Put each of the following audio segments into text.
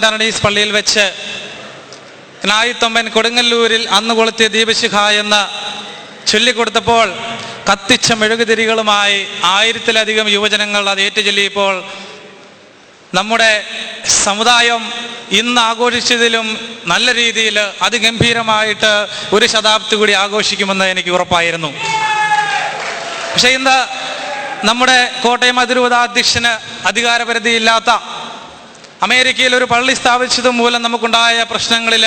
ഡാനഡീസ് പള്ളിയിൽ വെച്ച് ക്നായിത്തമ്പൻ കൊടുങ്ങല്ലൂരിൽ അന്ന് കൊളുത്തിയ ദീപശിഖ എന്ന് ചൊല്ലിക്കൊടുത്തപ്പോൾ കത്തിച്ച മെഴുകുതിരികളുമായി 1000-ലധികം യുവജനങ്ങൾ അത് ഏറ്റുചൊല്ലിയപ്പോൾ നമ്മുടെ സമുദായം ഇന്ന് ആഘോഷിച്ചതിലും നല്ല രീതിയിൽ അതിഗംഭീരമായിട്ട് ഒരു ശതാബ്ദി കൂടി ആഘോഷിക്കുമെന്ന് എനിക്ക് ഉറപ്പായിരുന്നു. പക്ഷേ ഇന്ന് നമ്മുടെ കോട്ടയം അതിരൂപതാധ്യക്ഷന് അധികാരപരിധിയില്ലാത്ത അമേരിക്കയിൽ ഒരു പള്ളി സ്ഥാപിച്ചത് മൂലം നമുക്കുണ്ടായ പ്രശ്നങ്ങളിൽ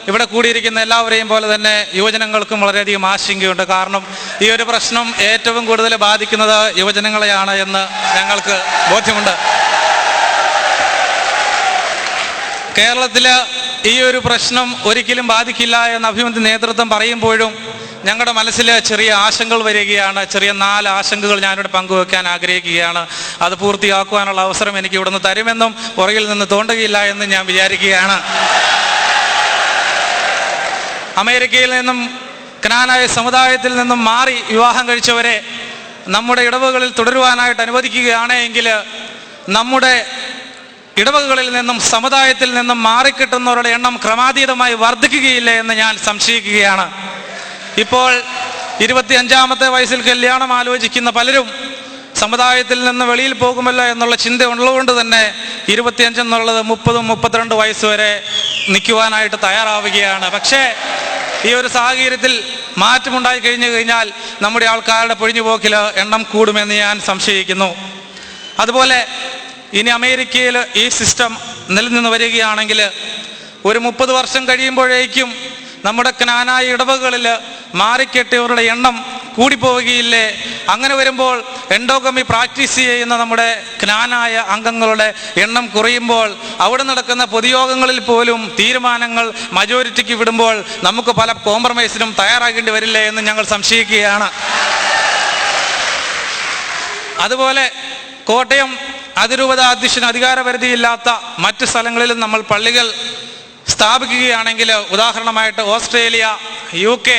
ഇവിടെ കൂടിയിരിക്കുന്ന എല്ലാവരെയും പോലെ തന്നെ യുവജനങ്ങൾക്കും വളരെയധികം ആശങ്കയുണ്ട്. കാരണം ഈ ഒരു പ്രശ്നം ഏറ്റവും കൂടുതൽ ബാധിക്കുന്നത് യുവജനങ്ങളെയാണ് എന്ന് ഞങ്ങൾക്ക് ബോധ്യമുണ്ട്. കേരളത്തിൽ ഈ ഒരു പ്രശ്നം ഒരിക്കലും ബാധിക്കില്ല എന്ന് അഭിമന്യ നേതൃത്വം പറയുമ്പോഴും ഞങ്ങളുടെ മനസ്സിൽ ചെറിയ ആശങ്കകൾ വരികയാണ്. ചെറിയ 4 ആശങ്കകൾ ഞാനിവിടെ പങ്കുവെക്കാൻ ആഗ്രഹിക്കുകയാണ്. അത് പൂർത്തിയാക്കുവാനുള്ള അവസരം എനിക്ക് ഇവിടുന്ന് തരുമെന്നും പുറകിൽ നിന്ന് തോണ്ടുകയില്ല എന്ന് ഞാൻ വിചാരിക്കുകയാണ്. അമേരിക്കയിൽ നിന്നും ക്നാനായ സമുദായത്തിൽ നിന്നും മാറി വിവാഹം കഴിച്ചവരെ നമ്മുടെ ഇടവകളിൽ തുടരുവാനായിട്ട് അനുവദിക്കുകയാണ് എങ്കിൽ നമ്മുടെ ഇടവകളിൽ നിന്നും സമുദായത്തിൽ നിന്നും മാറിക്കിട്ടുന്നവരുടെ എണ്ണം ക്രമാതീതമായി വർദ്ധിക്കുകയില്ല എന്ന് ഞാൻ സംശയിക്കുകയാണ്. ഇപ്പോൾ 25-ാമത്തെ വയസ്സിൽ കല്യാണം ആലോചിക്കുന്ന പലരും സമുദായത്തിൽ നിന്ന് വെളിയിൽ പോകുമല്ലോ എന്നുള്ള ചിന്ത ഉള്ളതുകൊണ്ട് തന്നെ 25 എന്നുള്ളത് 30-32 വയസ്സ് വരെ നിൽക്കുവാനായിട്ട് തയ്യാറാവുകയാണ്. പക്ഷേ ഈ ഒരു സാഹചര്യത്തിൽ മാറ്റമുണ്ടായി കഴിഞ്ഞാൽ നമ്മുടെ ആൾക്കാരുടെ പൊഴിഞ്ഞുപോക്കിൽ എണ്ണം കൂടുമെന്ന് ഞാൻ സംശയിക്കുന്നു. അതുപോലെ ഇനി അമേരിക്കയിൽ ഈ സിസ്റ്റം നിലനിന്ന് വരികയാണെങ്കിൽ ഒരു 30 വർഷം കഴിയുമ്പോഴേക്കും നമ്മുടെ ക്നാനായ ഇടവകളിൽ മാറിക്കെട്ടിയവരുടെ എണ്ണം കൂടിപ്പോവുകയില്ലേ? അങ്ങനെ വരുമ്പോൾ എൻഡോഗമി പ്രാക്ടീസ് ചെയ്യുന്ന നമ്മുടെ ക്നാനായ അംഗങ്ങളുടെ എണ്ണം കുറയുമ്പോൾ അവിടെ നടക്കുന്ന പൊതുയോഗങ്ങളിൽ പോലും തീരുമാനങ്ങൾ മജോറിറ്റിക്ക് വിടുമ്പോൾ നമുക്ക് പല കോംപ്രമൈസിനും തയ്യാറാകേണ്ടി വരില്ലേ എന്ന് ഞങ്ങൾ സംശയിക്കുകയാണ്. അതുപോലെ കോട്ടയം അതിരൂപതാധ്യക്ഷന് അധികാരപരിധിയില്ലാത്ത മറ്റ് സ്ഥലങ്ങളിലും നമ്മൾ പള്ളികൾ സ്ഥാപിക്കുകയാണെങ്കിൽ, ഉദാഹരണമായിട്ട് ഓസ്ട്രേലിയ, UK,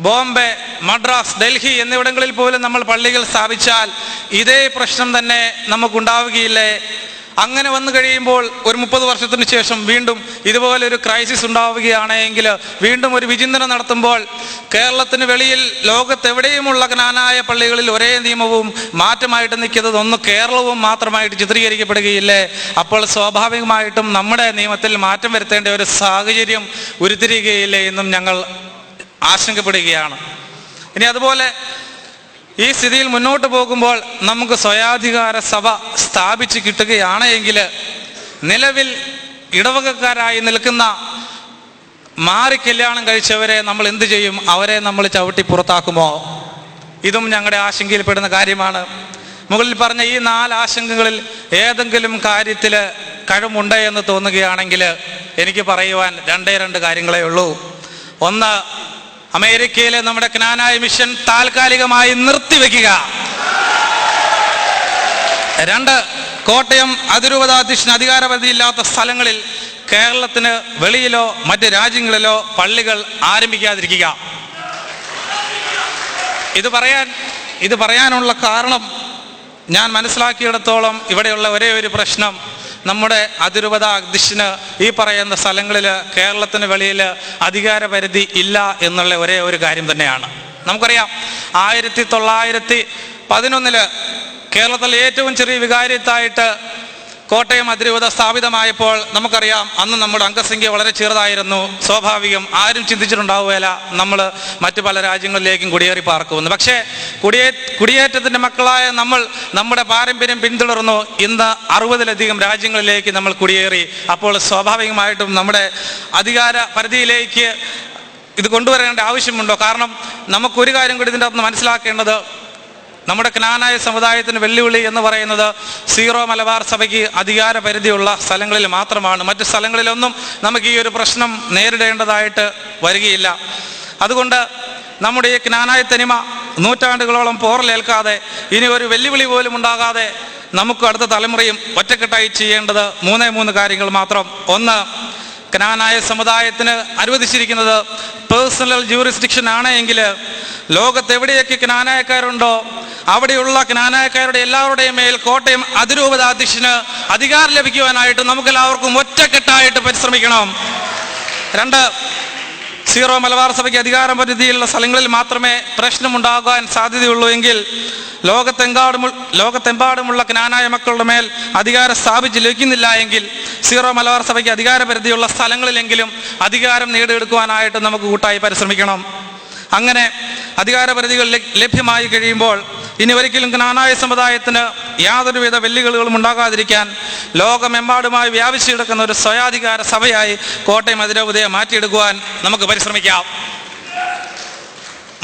ബോംബെ, മദ്രാസ്, ഡൽഹി എന്നിവിടങ്ങളിൽ പോലും നമ്മൾ പള്ളികൾ സ്ഥാപിച്ചാൽ ഇതേ പ്രശ്നം തന്നെ നമുക്കുണ്ടാവുകയില്ലേ? അങ്ങനെ വന്നു കഴിയുമ്പോൾ ഒരു 30 വർഷത്തിന് ശേഷം വീണ്ടും ഇതുപോലൊരു ക്രൈസിസ് ഉണ്ടാവുകയാണെങ്കിൽ വീണ്ടും ഒരു വിചിന്തനം നടത്തുമ്പോൾ കേരളത്തിന് വെളിയിൽ ലോകത്തെവിടെയുമുള്ള ക്നാനായ പള്ളികളിൽ ഒരേ നിയമവും മാറ്റമായിട്ട് നിൽക്കുന്നത് ഒന്ന് കേരളവും മാത്രമായിട്ട് ചിത്രീകരിക്കപ്പെടുകയില്ലേ? അപ്പോൾ സ്വാഭാവികമായിട്ടും നമ്മുടെ നിയമത്തിൽ മാറ്റം വരുത്തേണ്ട ഒരു സാഹചര്യം ഉരുത്തിരിയുകയില്ലേ എന്നും ഞങ്ങൾ ആശങ്കപ്പെടുകയാണ്. ഇനി അതുപോലെ ഈ സ്ഥിതിയിൽ മുന്നോട്ട് പോകുമ്പോൾ നമുക്ക് സ്വയാധികാര സഭ സ്ഥാപിച്ച് കിട്ടുകയാണ് എങ്കിൽ നിലവിൽ ഇടവകക്കാരായി നിൽക്കുന്ന മാറി കല്യാണം കഴിച്ചവരെ നമ്മൾ എന്ത് ചെയ്യും? അവരെ നമ്മൾ ചവിട്ടി പുറത്താക്കുമോ? ഇതും ഞങ്ങളുടെ ആശങ്കയിൽപ്പെടുന്ന കാര്യമാണ്. മുകളിൽ പറഞ്ഞ ഈ 4 ആശങ്കകളിൽ ഏതെങ്കിലും കാര്യത്തിൽ കഴിവുണ്ട് എന്ന് തോന്നുകയാണെങ്കിൽ എനിക്ക് പറയുവാൻ 2 കാര്യങ്ങളേ ഉള്ളൂ. ഒന്ന്, അമേരിക്കയിലെ നമ്മുടെ ക്നാനായ മിഷൻ താൽക്കാലികമായി നിർത്തിവെക്കുക. 2, കോട്ടയം അതിരൂപതാധ്യക്ഷന് അധികാരപരിധിയില്ലാത്ത സ്ഥലങ്ങളിൽ കേരളത്തിന് വെളിയിലോ മറ്റ് രാജ്യങ്ങളിലോ പള്ളികൾ ആരംഭിക്കാതിരിക്കുക. ഇത് പറയാനുള്ള കാരണം ഞാൻ മനസ്സിലാക്കിയിടത്തോളം ഇവിടെയുള്ള ഒരേ ഒരു പ്രശ്നം, നമ്മുടെ അതിരൂപത അധ്യക്ഷന് ഈ പറയുന്ന സ്ഥലങ്ങളിൽ കേരളത്തിന് വെളിയിൽ അധികാരപരിധി ഇല്ല എന്നുള്ള ഒരേ ഒരു കാര്യം തന്നെയാണ്. നമുക്കറിയാം 1911 കേരളത്തിൽ ഏറ്റവും ചെറിയ വികാരിയത്തായിട്ട് കോട്ടയം അതിരൂപത സ്ഥാപിതമായപ്പോൾ നമുക്കറിയാം അന്ന് നമ്മുടെ അംഗസംഖ്യ വളരെ ചെറുതായിരുന്നു. സ്വാഭാവികം, ആരും ചിന്തിച്ചിട്ടുണ്ടാവുകയില്ല നമ്മൾ മറ്റു പല രാജ്യങ്ങളിലേക്കും കുടിയേറി പാർക്കുമെന്ന്. പക്ഷേ കുടിയേറ്റത്തിൻ്റെ മക്കളായ നമ്മൾ നമ്മുടെ പാരമ്പര്യം പിന്തുടർന്നു. ഇന്ന് 60-ലധികം രാജ്യങ്ങളിലേക്ക് നമ്മൾ കുടിയേറി. അപ്പോൾ സ്വാഭാവികമായിട്ടും നമ്മുടെ അധികാര പരിധിയിലേക്ക് ഇത് കൊണ്ടുവരേണ്ട ആവശ്യമുണ്ടോ? കാരണം നമുക്കൊരു കാര്യം കൂടി ഇതിൻ്റെ അകത്ത് മനസ്സിലാക്കേണ്ടത്, നമ്മുടെ ക്നാനായ സമുദായത്തിന് വെല്ലുവിളി എന്ന് പറയുന്നത് സീറോ മലബാർ സഭയ്ക്ക് അധികാര പരിധിയുള്ള സ്ഥലങ്ങളിൽ മാത്രമാണ്. മറ്റ് സ്ഥലങ്ങളിലൊന്നും നമുക്ക് ഈ ഒരു പ്രശ്നം നേരിടേണ്ടതായിട്ട് വരികയില്ല. അതുകൊണ്ട് നമ്മുടെ ഈ ക്നാനായ തനിമ നൂറ്റാണ്ടുകളോളം പോറലേൽക്കാതെ ഇനി ഒരു വെല്ലുവിളി പോലും ഉണ്ടാകാതെ നമുക്ക് അടുത്ത തലമുറയും ഒറ്റക്കെട്ടായി ചെയ്യേണ്ടത് 3 കാര്യങ്ങൾ മാത്രം. ഒന്ന്, ക്നാനായ സമുദായത്തിന് അനുവദിച്ചിരിക്കുന്നത് പേഴ്സണൽ ജൂറിസ്ഡിക്ഷൻ ആണ് എങ്കിൽ ലോകത്ത് എവിടെയൊക്കെ ക്നാനായക്കാരുണ്ടോ അവിടെയുള്ള ക്നാനായക്കാരുടെ എല്ലാവരുടെയും മേൽ കോട്ടയം അതിരൂപതാധ്യക്ഷന് അധികാരം ലഭിക്കുവാനായിട്ട് നമുക്കെല്ലാവർക്കും ഒറ്റക്കെട്ടായിട്ട് പരിശ്രമിക്കണം. 2, സീറോ മലബാർ സഭയ്ക്ക് അധികാരപരിധിയിലുള്ള സ്ഥലങ്ങളിൽ മാത്രമേ പ്രശ്നമുണ്ടാകാൻ സാധ്യതയുള്ളൂ എങ്കിൽ ലോകത്തെമ്പാടുമുള്ള ക്നാനായ മക്കളുടെ മേൽ അധികാരം സ്ഥാപിച്ച് ലഭിക്കുന്നില്ല എങ്കിൽ സീറോ മലബാർ സഭയ്ക്ക് അധികാരപരിധിയുള്ള സ്ഥലങ്ങളിലെങ്കിലും അധികാരം നേടിയെടുക്കുവാനായിട്ട് നമുക്ക് കൂട്ടായി പരിശ്രമിക്കണം. അങ്ങനെ അധികാരപരിധികൾ ലഭ്യമായി കഴിയുമ്പോൾ ഇനി ഒരിക്കലും ക്നാനായ സമുദായത്തിന് യാതൊരുവിധ വെല്ലുവിളികളും ഉണ്ടാകാതിരിക്കാൻ ലോകമെമ്പാടുമായി വ്യാപിച്ചു കിടക്കുന്ന ഒരു സ്വയാധികാര സഭയായി കോട്ടയം അതിരൂപതയെ മാറ്റിയെടുക്കുവാൻ നമുക്ക് പരിശ്രമിക്കാം.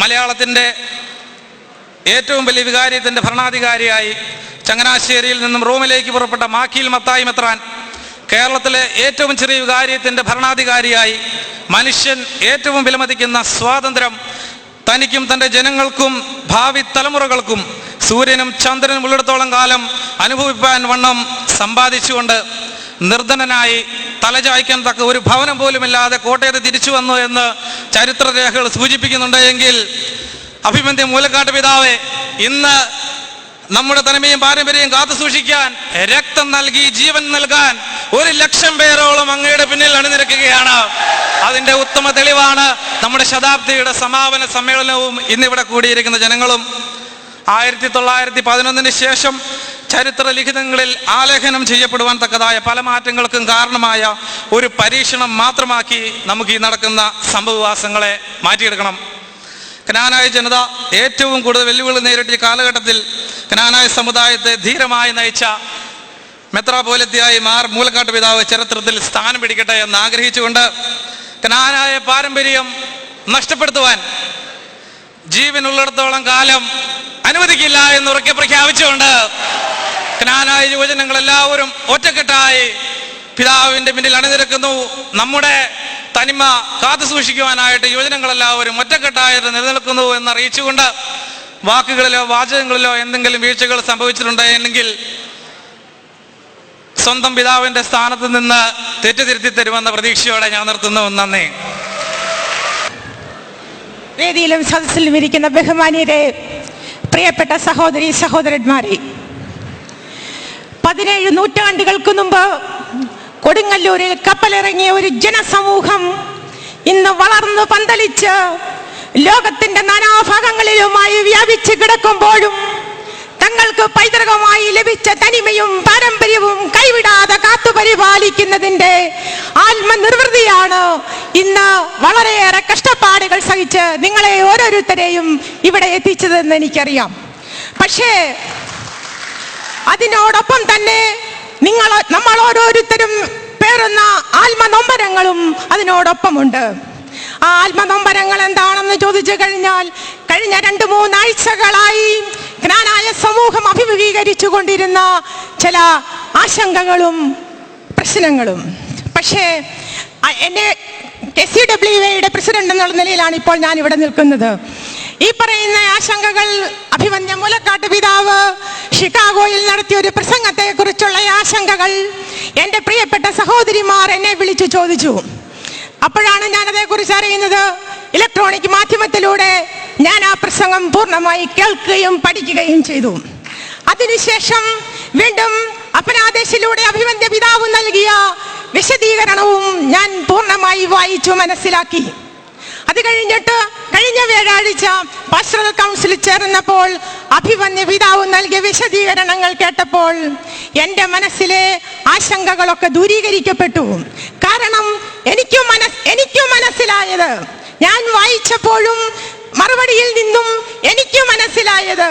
മലയാളത്തിൻ്റെ ഏറ്റവും വലിയ വികാരിയത്തിൻ്റെ ഭരണാധികാരിയായി ചങ്ങനാശ്ശേരിയിൽ നിന്നും റോമിലേക്ക് പുറപ്പെട്ട മാക്കീൽ മത്തായി മെത്രാൻ, കേരളത്തിലെ ഏറ്റവും ചെറിയ വികാരിയത്തിൻ്റെ ഭരണാധികാരിയായി മനുഷ്യൻ ഏറ്റവും വിലമതിക്കുന്ന സ്വാതന്ത്ര്യം തനിക്കും തൻ്റെ ജനങ്ങൾക്കും ഭാവി തലമുറകൾക്കും സൂര്യനും ചന്ദ്രനും ഉള്ളിടത്തോളം കാലം അനുഭവിപ്പാൻ വണ്ണം സമ്പാദിച്ചുകൊണ്ട് നിർധനനായി തലചായ്ക്കാൻ തക്ക ഒരു ഭവനം പോലുമില്ലാതെ കോട്ടയത്ത് തിരിച്ചു വന്നു എന്ന് ചരിത്രരേഖകൾ സൂചിപ്പിക്കുന്നുണ്ട് എങ്കിൽ അഭിമന്യ മൂലക്കാട്ട് പിതാവേ, ഇന്ന് നമ്മുടെ തനിമയും പാരമ്പര്യവും കാത്തു സൂക്ഷിക്കാൻ രക്തം നൽകി ജീവൻ നൽകാൻ 1,00,000 പേരോളം അങ്ങയുടെ പിന്നിൽ അണിനിരക്കുകയാണ്. അതിൻ്റെ ഉത്തമ തെളിവാണ് നമ്മുടെ ശതാബ്ദിയുടെ സമാപന സമ്മേളനവും ഇന്നിവിടെ കൂടിയിരിക്കുന്ന ജനങ്ങളും. 1911 ശേഷം ചരിത്ര ലിഖിതങ്ങളിൽ ആലേഖനം ചെയ്യപ്പെടുവാൻ തക്കതായ പല മാറ്റങ്ങൾക്കും കാരണമായ ഒരു പരീക്ഷണം മാത്രമാക്കി നമുക്ക് ഈ നടക്കുന്ന സംഭവവികാസങ്ങളെ മാറ്റിയെടുക്കണം. ക്നാനായ ജനത ഏറ്റവും കൂടുതൽ വെല്ലുവിളി നേരിട്ടിയ കാലഘട്ടത്തിൽ ക്നാനായ സമുദായത്തെ ധീരമായി നയിച്ച മെത്രാപോലിത്തയായി മാർ മൂലക്കാട്ട് പിതാവ് ചരിത്രത്തിൽ സ്ഥാനം പിടിക്കട്ടെ എന്ന് ആഗ്രഹിച്ചുകൊണ്ട് ക്നാനായ പാരമ്പര്യം നഷ്ടപ്പെടുത്തുവാൻ ജീവനുള്ളിടത്തോളം കാലം അനുവദിക്കില്ല എന്ന് ഉറക്കെ പ്രഖ്യാപിച്ചുകൊണ്ട് ക്നാനായ യുവജനങ്ങളെല്ലാവരും ഒറ്റക്കെട്ടായി പിതാവിൻ്റെ പിന്നിൽ അണിനിരക്കുന്നു. നമ്മുടെ തനിമ കാത്തു സൂക്ഷിക്കുവാനായിട്ട് യുവജനങ്ങളെല്ലാവരും ഒറ്റക്കെട്ടായിട്ട് നിലനിൽക്കുന്നു എന്നറിയിച്ചുകൊണ്ട് വാക്കുകളിലോ വാചകങ്ങളിലോ എന്തെങ്കിലും വീഴ്ചകൾ സംഭവിച്ചിട്ടുണ്ടെങ്കിൽ സ്വന്തം പിതാവിൻ്റെ സ്ഥാനത്ത് നിന്ന് തെറ്റുതിരുത്തി തരുമെന്ന പ്രതീക്ഷയോടെ ഞാൻ നിർത്തുന്നു. നന്ദി. വേദിയിലും സദസ്സിലും ഇരിക്കുന്ന ബഹുമാന്യരെ, പ്രിയപ്പെട്ട സഹോദരി സഹോദരന്മാരെ, 17 നൂറ്റാണ്ടുകൾക്ക് മുമ്പ് കൊടുങ്ങല്ലൂരിൽ കപ്പലിറങ്ങിയ ഒരു ജനസമൂഹം ഇന്ന് വളർന്നു പന്തലിച്ച് ലോകത്തിന്റെ നാനാഭാഗങ്ങളിലുമായി വ്യാപിച്ചു കിടക്കുമ്പോഴും തങ്ങൾക്ക് പൈതൃകമായി ലഭിച്ച തനിമയും പാരമ്പര്യവും കൈവിടാതെ കാത്തുപരിപാലിക്കുന്നതിന്റെ ആത്മനിർവൃതിയാണ് ഇന്ന് വളരെയേറെ കഷ്ടപ്പാടുകൾ സഹിച്ച് നിങ്ങളെ ഓരോരുത്തരെയും ഇവിടെ എത്തിച്ചതെന്ന് എനിക്കറിയാം. പക്ഷേ അതിനോടൊപ്പം തന്നെ നമ്മൾ ഓരോരുത്തരും പേറുന്ന ആത്മനൊമ്പരങ്ങളും അതിനോടൊപ്പമുണ്ട്. ആ ആത്മനൊമ്പരങ്ങൾ എന്താണെന്ന് ചോദിച്ചു കഴിഞ്ഞാൽ, കഴിഞ്ഞ 2-3 ആഴ്ചകളായി ക്നാനായ സമൂഹം അഭിമുഖീകരിച്ചു കൊണ്ടിരുന്ന ചില ആശങ്കകളും പ്രശ്നങ്ങളും. പക്ഷേ എന്നെ SCWAയുടെ പ്രസിഡന്റ് എന്നുള്ള നിലയിലാണ് ഇപ്പോൾ ഞാൻ ഇവിടെ നിൽക്കുന്നത്. ഈ പറയുന്ന ആശങ്കകൾ അഭിമന്യ മൂലക്കാട്ട് പിതാവ് ഷിക്കാഗോയിൽ നടത്തിയ ഒരു പ്രസംഗത്തെ കുറിച്ചുള്ള ആശങ്കകൾ എൻ്റെ പ്രിയപ്പെട്ട സഹോദരിമാർ എന്നെ വിളിച്ചു ചോദിച്ചു. അപ്പോഴാണ് ഞാൻ അതേക്കുറിച്ച് അറിയുന്നത്. ഇലക്ട്രോണിക് മാധ്യമത്തിലൂടെ ഞാൻ ആ പ്രസംഗം പൂർണ്ണമായി കേൾക്കുകയും പഠിക്കുകയും ചെയ്തു. അതിനുശേഷം വീണ്ടും അപനാദേശിലൂടെ അഭിമന്യ പിതാവ് നൽകിയ വിശദീകരണവും ഞാൻ പൂർണ്ണമായി വായിച്ചു മനസ്സിലാക്കി. അത് കഴിഞ്ഞിട്ട് കഴിഞ്ഞ വ്യാഴാഴ്ച പാസ്റ്ററൽ കൗൺസിൽ ചേർന്നപ്പോൾ അഭിമന്യ പിതാവ് നൽകിയ വിശദീകരണങ്ങൾ കേട്ടപ്പോൾ എൻ്റെ മനസ്സിലെ ആശങ്കകളൊക്കെ ദൂരീകരിക്കപ്പെട്ടു. കാരണം എനിക്ക് മനസ്സിലായത്, ഞാൻ വായിച്ചപ്പോഴും മറുപടിയിൽ നിന്നും എനിക്ക് മനസ്സിലായത്,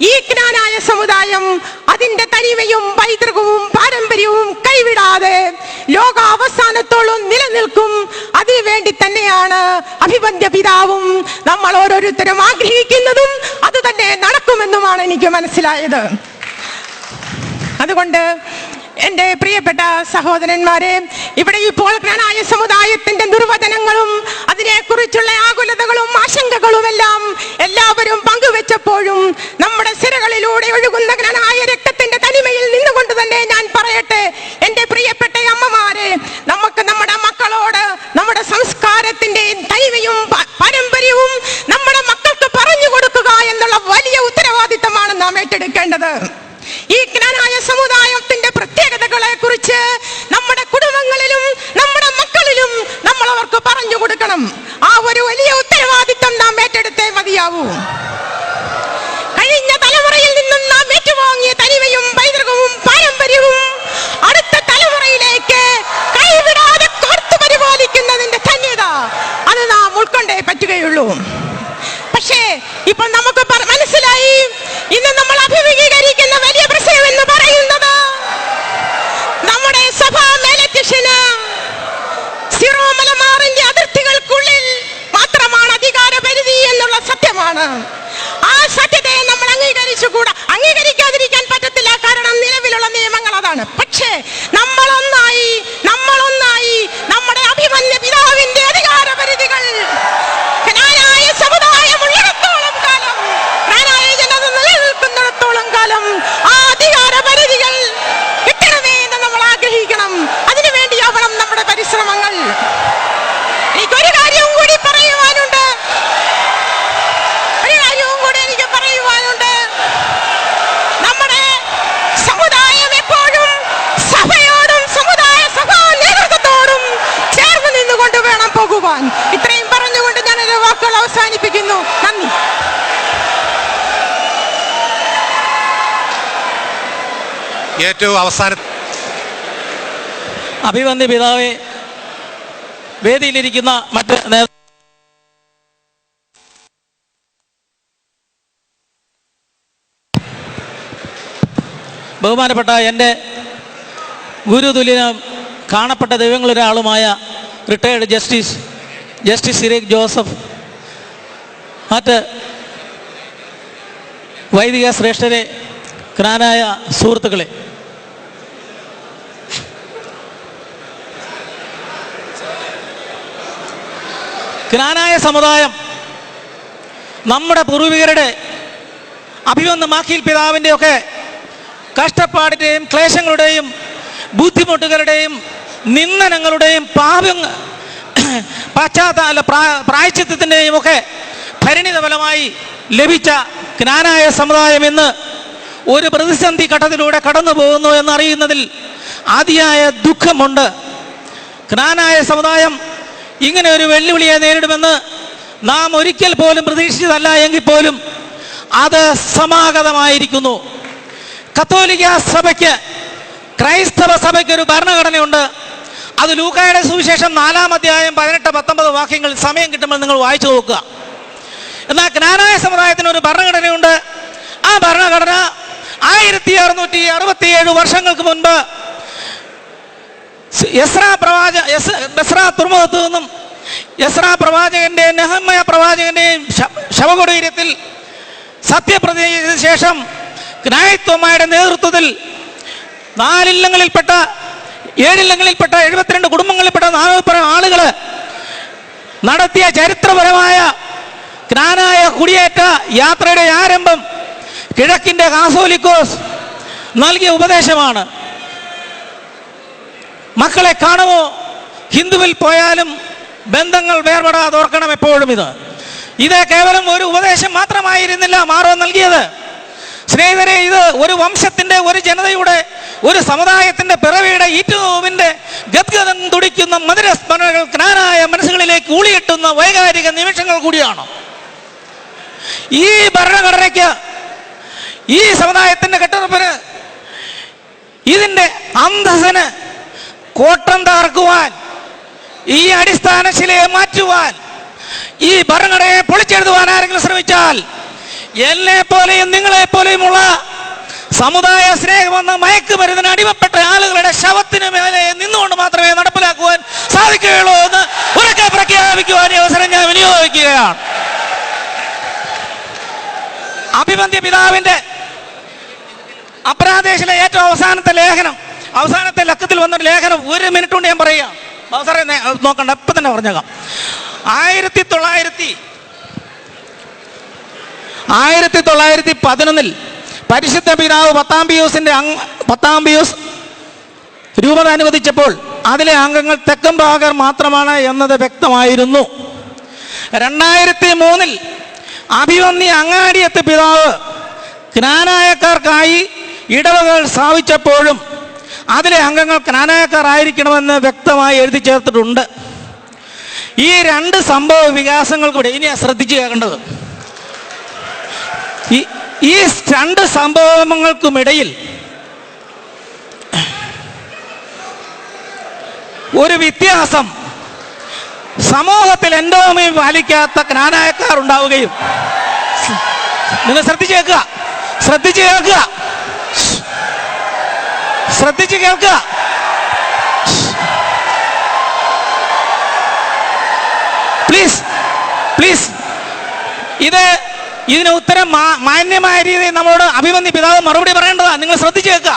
ഈ ക്നാനായ സമുദായം അതിന്റെ തനിമയും പൈതൃകവും പാരമ്പര്യവും കൈവിടാതെ ലോകാവസാനത്തോളം നിലനിൽക്കും. അതിനുവേണ്ടി തന്നെയാണ് അഭിമന്യ പിതാവും നമ്മൾ ഓരോരുത്തരും ആഗ്രഹിക്കുന്നതും അത് തന്നെ നടക്കുമെന്നുമാണ് എനിക്ക് മനസ്സിലായത്. അതുകൊണ്ട് എൻ്റെ പ്രിയപ്പെട്ട സഹോദരന്മാരെ, ഇവിടെ ഇപ്പോൾ ക്നാനായ സമുദായത്തിന്റെ നിർവചനങ്ങളും അതിനെക്കുറിച്ചുള്ള ആകുലതകളും ആശങ്കകളുമെല്ലാം എല്ലാവരും പങ്കുവെച്ചപ്പോഴും നമ്മുടെ സിരകളിലൂടെ ഒഴുകുന്ന ക്നാനായ രക്തത്തിന്റെ തനിമയിൽ നിന്നുകൊണ്ട് തന്നെ ഞാൻ പറയട്ടെ, എൻ്റെ പ്രിയപ്പെട്ട അമ്മമാരെ, നമുക്ക് നമ്മുടെ മക്കളോട് നമ്മുടെ സംസ്കാരത്തിന്റെ തനിമയും പാരമ്പര്യവും നമ്മുടെ മക്കൾക്ക് പറഞ്ഞു സംരക്ഷിക്കണം. ആ ഒരു വലിയ ഉത്തരവാദിത്വം നാം ഏറ്റെടുത്തേ മതിയാവൂ. കഴിഞ്ഞ തലമുറയിൽ നിന്നും നാം ഏറ്റുവാങ്ങിയ തനിമയും പൈതൃകവും പാരമ്പര്യവും അടുത്ത തലമുറയിലേക്ക് കൈവിടാതെ കോർത്തു പരിപാലിക്കുന്നതിന്റെ ധന്യത അത് നാം ഉൾക്കൊണ്ടേ പറ്റുകയുള്ളൂ. പക്ഷേ ഇപ്പൊ നമുക്ക് മനസ്സിലായി, ഇന്ന് നമ്മൾ അഭിമുഖീകരിക്കുന്ന വലിയ പ്രശ്നം എന്ന് പറയുന്നത് നമ്മുടെ സഭാ മേലധ്യക്ഷന് സിറോ മലബാറിന്റെ അതിർത്തികൾക്കുള്ളിൽ മാത്രമാണ് അധികാര പരിധി എന്നുള്ള സത്യമാണ്. ആ സത്യത്തെ നമ്മൾ അംഗീകരിക്കാതിരിക്കാൻ പറ്റത്തില്ല. കാരണം നിലവിലുള്ള നിയമങ്ങൾ അതാണ്. പക്ഷേ നമ്മളൊന്നായി നമ്മുടെ അഭിമന്യ പിതാവിന്റെ അധികാര പരിധികൾ ജ്ഞാനായ സമുദായം ഉള്ളിടത്തോളം കാലം, ജ്ഞാനായ ജനത നിലനിൽക്കുന്നിടത്തോളം കാലം ആ അധികാര പരിധികൾ കിട്ടണമേ എന്ന് നമ്മൾ ആഗ്രഹിക്കണം. അതിനുവേണ്ടിയാവണം നമ്മുടെ പരിശ്രമങ്ങൾ. എനിക്കൊരു കാര്യവും കൂടി പറയുവാനുണ്ട്. നമ്മുടെ സമുദായം എപ്പോഴും സഭയോടും സഭാ നേതൃത്വത്തോടും ചേർന്ന് നിന്നുകൊണ്ട് വേണം പോകുവാൻ. ഇത്രയും പറഞ്ഞുകൊണ്ട് ഞാൻ എന്റെ വാക്കുകൾ അവസാനിപ്പിക്കുന്നു. നന്ദി. ഏറ്റവും അവസാനം അഭിവന്ദ്യ പിതാവെ, വേദിയിലിരിക്കുന്ന മറ്റ് ബഹുമാനപ്പെട്ട എൻ്റെ ഗുരുതുല്യനും കാണപ്പെട്ട ദൈവങ്ങളൊരാളുമായ റിട്ടയർഡ് ജസ്റ്റിസ് സിറിയക് ജോസഫ്, മറ്റ് വൈദിക ശ്രേഷ്ഠരെ, ജ്ഞാനായ സുഹൃത്തുക്കളെ, ജ്ഞാനായ സമുദായം നമ്മുടെ പൂർവികരുടെ അഭിമന്യ മാക്കീൽ പിതാവിൻ്റെയൊക്കെ കഷ്ടപ്പാടിൻ്റെയും ക്ലേശങ്ങളുടെയും ബുദ്ധിമുട്ടുകളുടെയും നിന്ദനങ്ങളുടെയും പ്രായശ്ചിത്തത്തിൻ്റെയും ഒക്കെ പരിണിത ഫലമായി ലഭിച്ച ജ്ഞാനായ സമുദായം ഇന്ന് ഒരു പ്രതിസന്ധി ഘട്ടത്തിലൂടെ കടന്നു പോകുന്നു എന്നറിയുന്നതിൽ അതിയായ ദുഃഖമുണ്ട്. ജ്ഞാനായ സമുദായം ഇങ്ങനെ ഒരു വെല്ലുവിളിയെ നേരിടുമെന്ന് നാം ഒരിക്കൽ പോലും പ്രതീക്ഷിച്ചതല്ല എങ്കിൽ പോലും അത് സമാഗതമായിരിക്കുന്നു. കത്തോലിക്ക സഭയ്ക്ക്, ക്രൈസ്തവ സഭയ്ക്ക് ഒരു ഭരണഘടനയുണ്ട്. അത് ലൂക്കായുടെ സുവിശേഷം 4-ാം അധ്യായം 18-19 വാക്യങ്ങൾ സമയം കിട്ടുമ്പോൾ നിങ്ങൾ വായിച്ചു നോക്കുക. എന്നാൽ ജ്ഞാനായ സമുദായത്തിന് ഒരു ഭരണഘടനയുണ്ട്. ആ ഭരണഘടന 1667 വർഷങ്ങൾക്ക് മുൻപ് എസ്രാ തുറമുഖത്തു നിന്നും എസ്രാ പ്രവാചകന്റെ നെഹമ്യ പ്രവാചകന്റെയും ശവകുടീരത്തിൽ സത്യപ്രതിജ്ഞ ചെയ്ത ശേഷം ജ്ഞായത്വമായുടെ നേതൃത്വത്തിൽ 7 ഇല്ലങ്ങളിൽപ്പെട്ട 72 കുടുംബങ്ങളിൽപ്പെട്ട 40 ആളുകൾ നടത്തിയ ചരിത്രപരമായ ജ്ഞാനായ കുടിയേറ്റ യാത്രയുടെ ആരംഭം കിഴക്കിന്റെ കാസോലിക്കോസ് നൽകിയ ഉപദേശമാണ്. മക്കളെ കാണുമോ, ഹിന്ദുവിൽ പോയാലും ബന്ധങ്ങൾ വേർപെടാതെ ഓർക്കണം എപ്പോഴും. ഇത് കേവലം ഒരു ഉപദേശം മാത്രമായിരുന്നില്ല മാറോ നൽകിയത്. സ്നേഹിതരെ, ഇത് ഒരു വംശത്തിന്റെ, ഒരു ജനതയുടെ, ഒരു സമുദായത്തിന്റെ പിറവിയുടെ ഈറ്റുനോവിന്റെ ഗദ്ഗതം തുടിക്കുന്ന മധുരസ്മരണകൾ ജ്ഞാനായ മനസ്സുകളിലേക്ക് ഊളിയെട്ടുന്ന വൈകാരിക നിമിഷങ്ങൾ കൂടിയാണ്. ഈ ഭരണഘടനയ്ക്ക്, ഈ സമുദായത്തിന്റെ കെട്ടുറപ്പിന്, ഇതിന്റെ അന്തസ്സിന് കോട്ടം തകർക്കുവാൻ, ഈ അടിസ്ഥാന ശിലയെ മാറ്റുവാൻ, ഈ ഭരണഘടനയെ പൊളിച്ചെഴുതുവാൻ ആരെങ്കിലും ശ്രമിച്ചാൽ എന്നെ പോലെയും നിങ്ങളെ പോലെയുമുള്ള സമുദായ സ്നേഹമെന്ന മയക്കുമരുന്നിന് അടിമപ്പെട്ട ആളുകളുടെ ശവത്തിന് മേലെ നിന്നുകൊണ്ട് മാത്രമേ നടപ്പിലാക്കുവാൻ സാധിക്കുകയുള്ളൂ എന്ന് ഉറക്കെ പ്രഖ്യാപിക്കുവാൻ ഈ അവസരം ഞാൻ വിനിയോഗിക്കുകയാണ്. അഭിവന്ദ്യ പിതാവിന്റെ അപരാധേശിലെ ഏറ്റവും അവസാനത്തെ ലക്കത്തിൽ വന്നൊരു ലേഖനം 1 മിനിറ്റ് കൊണ്ട് ഞാൻ പറയാം. സാറേ നോക്കണ്ട, ഇപ്പം തന്നെ പറഞ്ഞേക്കാം. 1911 പരിശുദ്ധ പിതാവ് 10 പിയൂസ് രൂപത അനുവദിച്ചപ്പോൾ അതിലെ അംഗങ്ങൾ തെക്കൻ ഭാഗർ മാത്രമാണ് എന്നത് വ്യക്തമായിരുന്നു. 2003 അഭിവന്യ അങ്ങാടിയത്ത് പിതാവ് ജ്ഞാനായക്കാർക്കായി ഇടവകൾ സ്ഥാപിച്ചപ്പോഴും അതിലെ അംഗങ്ങൾ ജ്ഞാനായക്കാർ ആയിരിക്കണമെന്ന് വ്യക്തമായി എഴുതി ചേർത്തിട്ടുണ്ട്. ഈ രണ്ട് സംഭവ വികാസങ്ങൾക്കൂടെ ഇനി ശ്രദ്ധിച്ചു കേൾക്കേണ്ടത്, ഈ രണ്ട് സംഭവങ്ങൾക്കുമിടയിൽ ഒരു വ്യത്യാസം സമൂഹത്തിൽ എൻഡോമി പാലിക്കാത്ത ജ്ഞാനായക്കാർ ഉണ്ടാവുകയും, നിങ്ങൾ ശ്രദ്ധിച്ചു കേൾക്കുക, ശ്രദ്ധിച്ചു കേൾക്കുക, ശ്രദ്ധിച്ചു കേൾക്കുക. പ്ലീസ് പ്ലീസ്, ഇതിന് ഉത്തരം മാന്യമായ രീതിയിൽ നമ്മളോട് അഭിമന്യ പിതാവ് മറുപടി പറയേണ്ടതാണ്. നിങ്ങൾ ശ്രദ്ധിച്ചു കേൾക്കുക.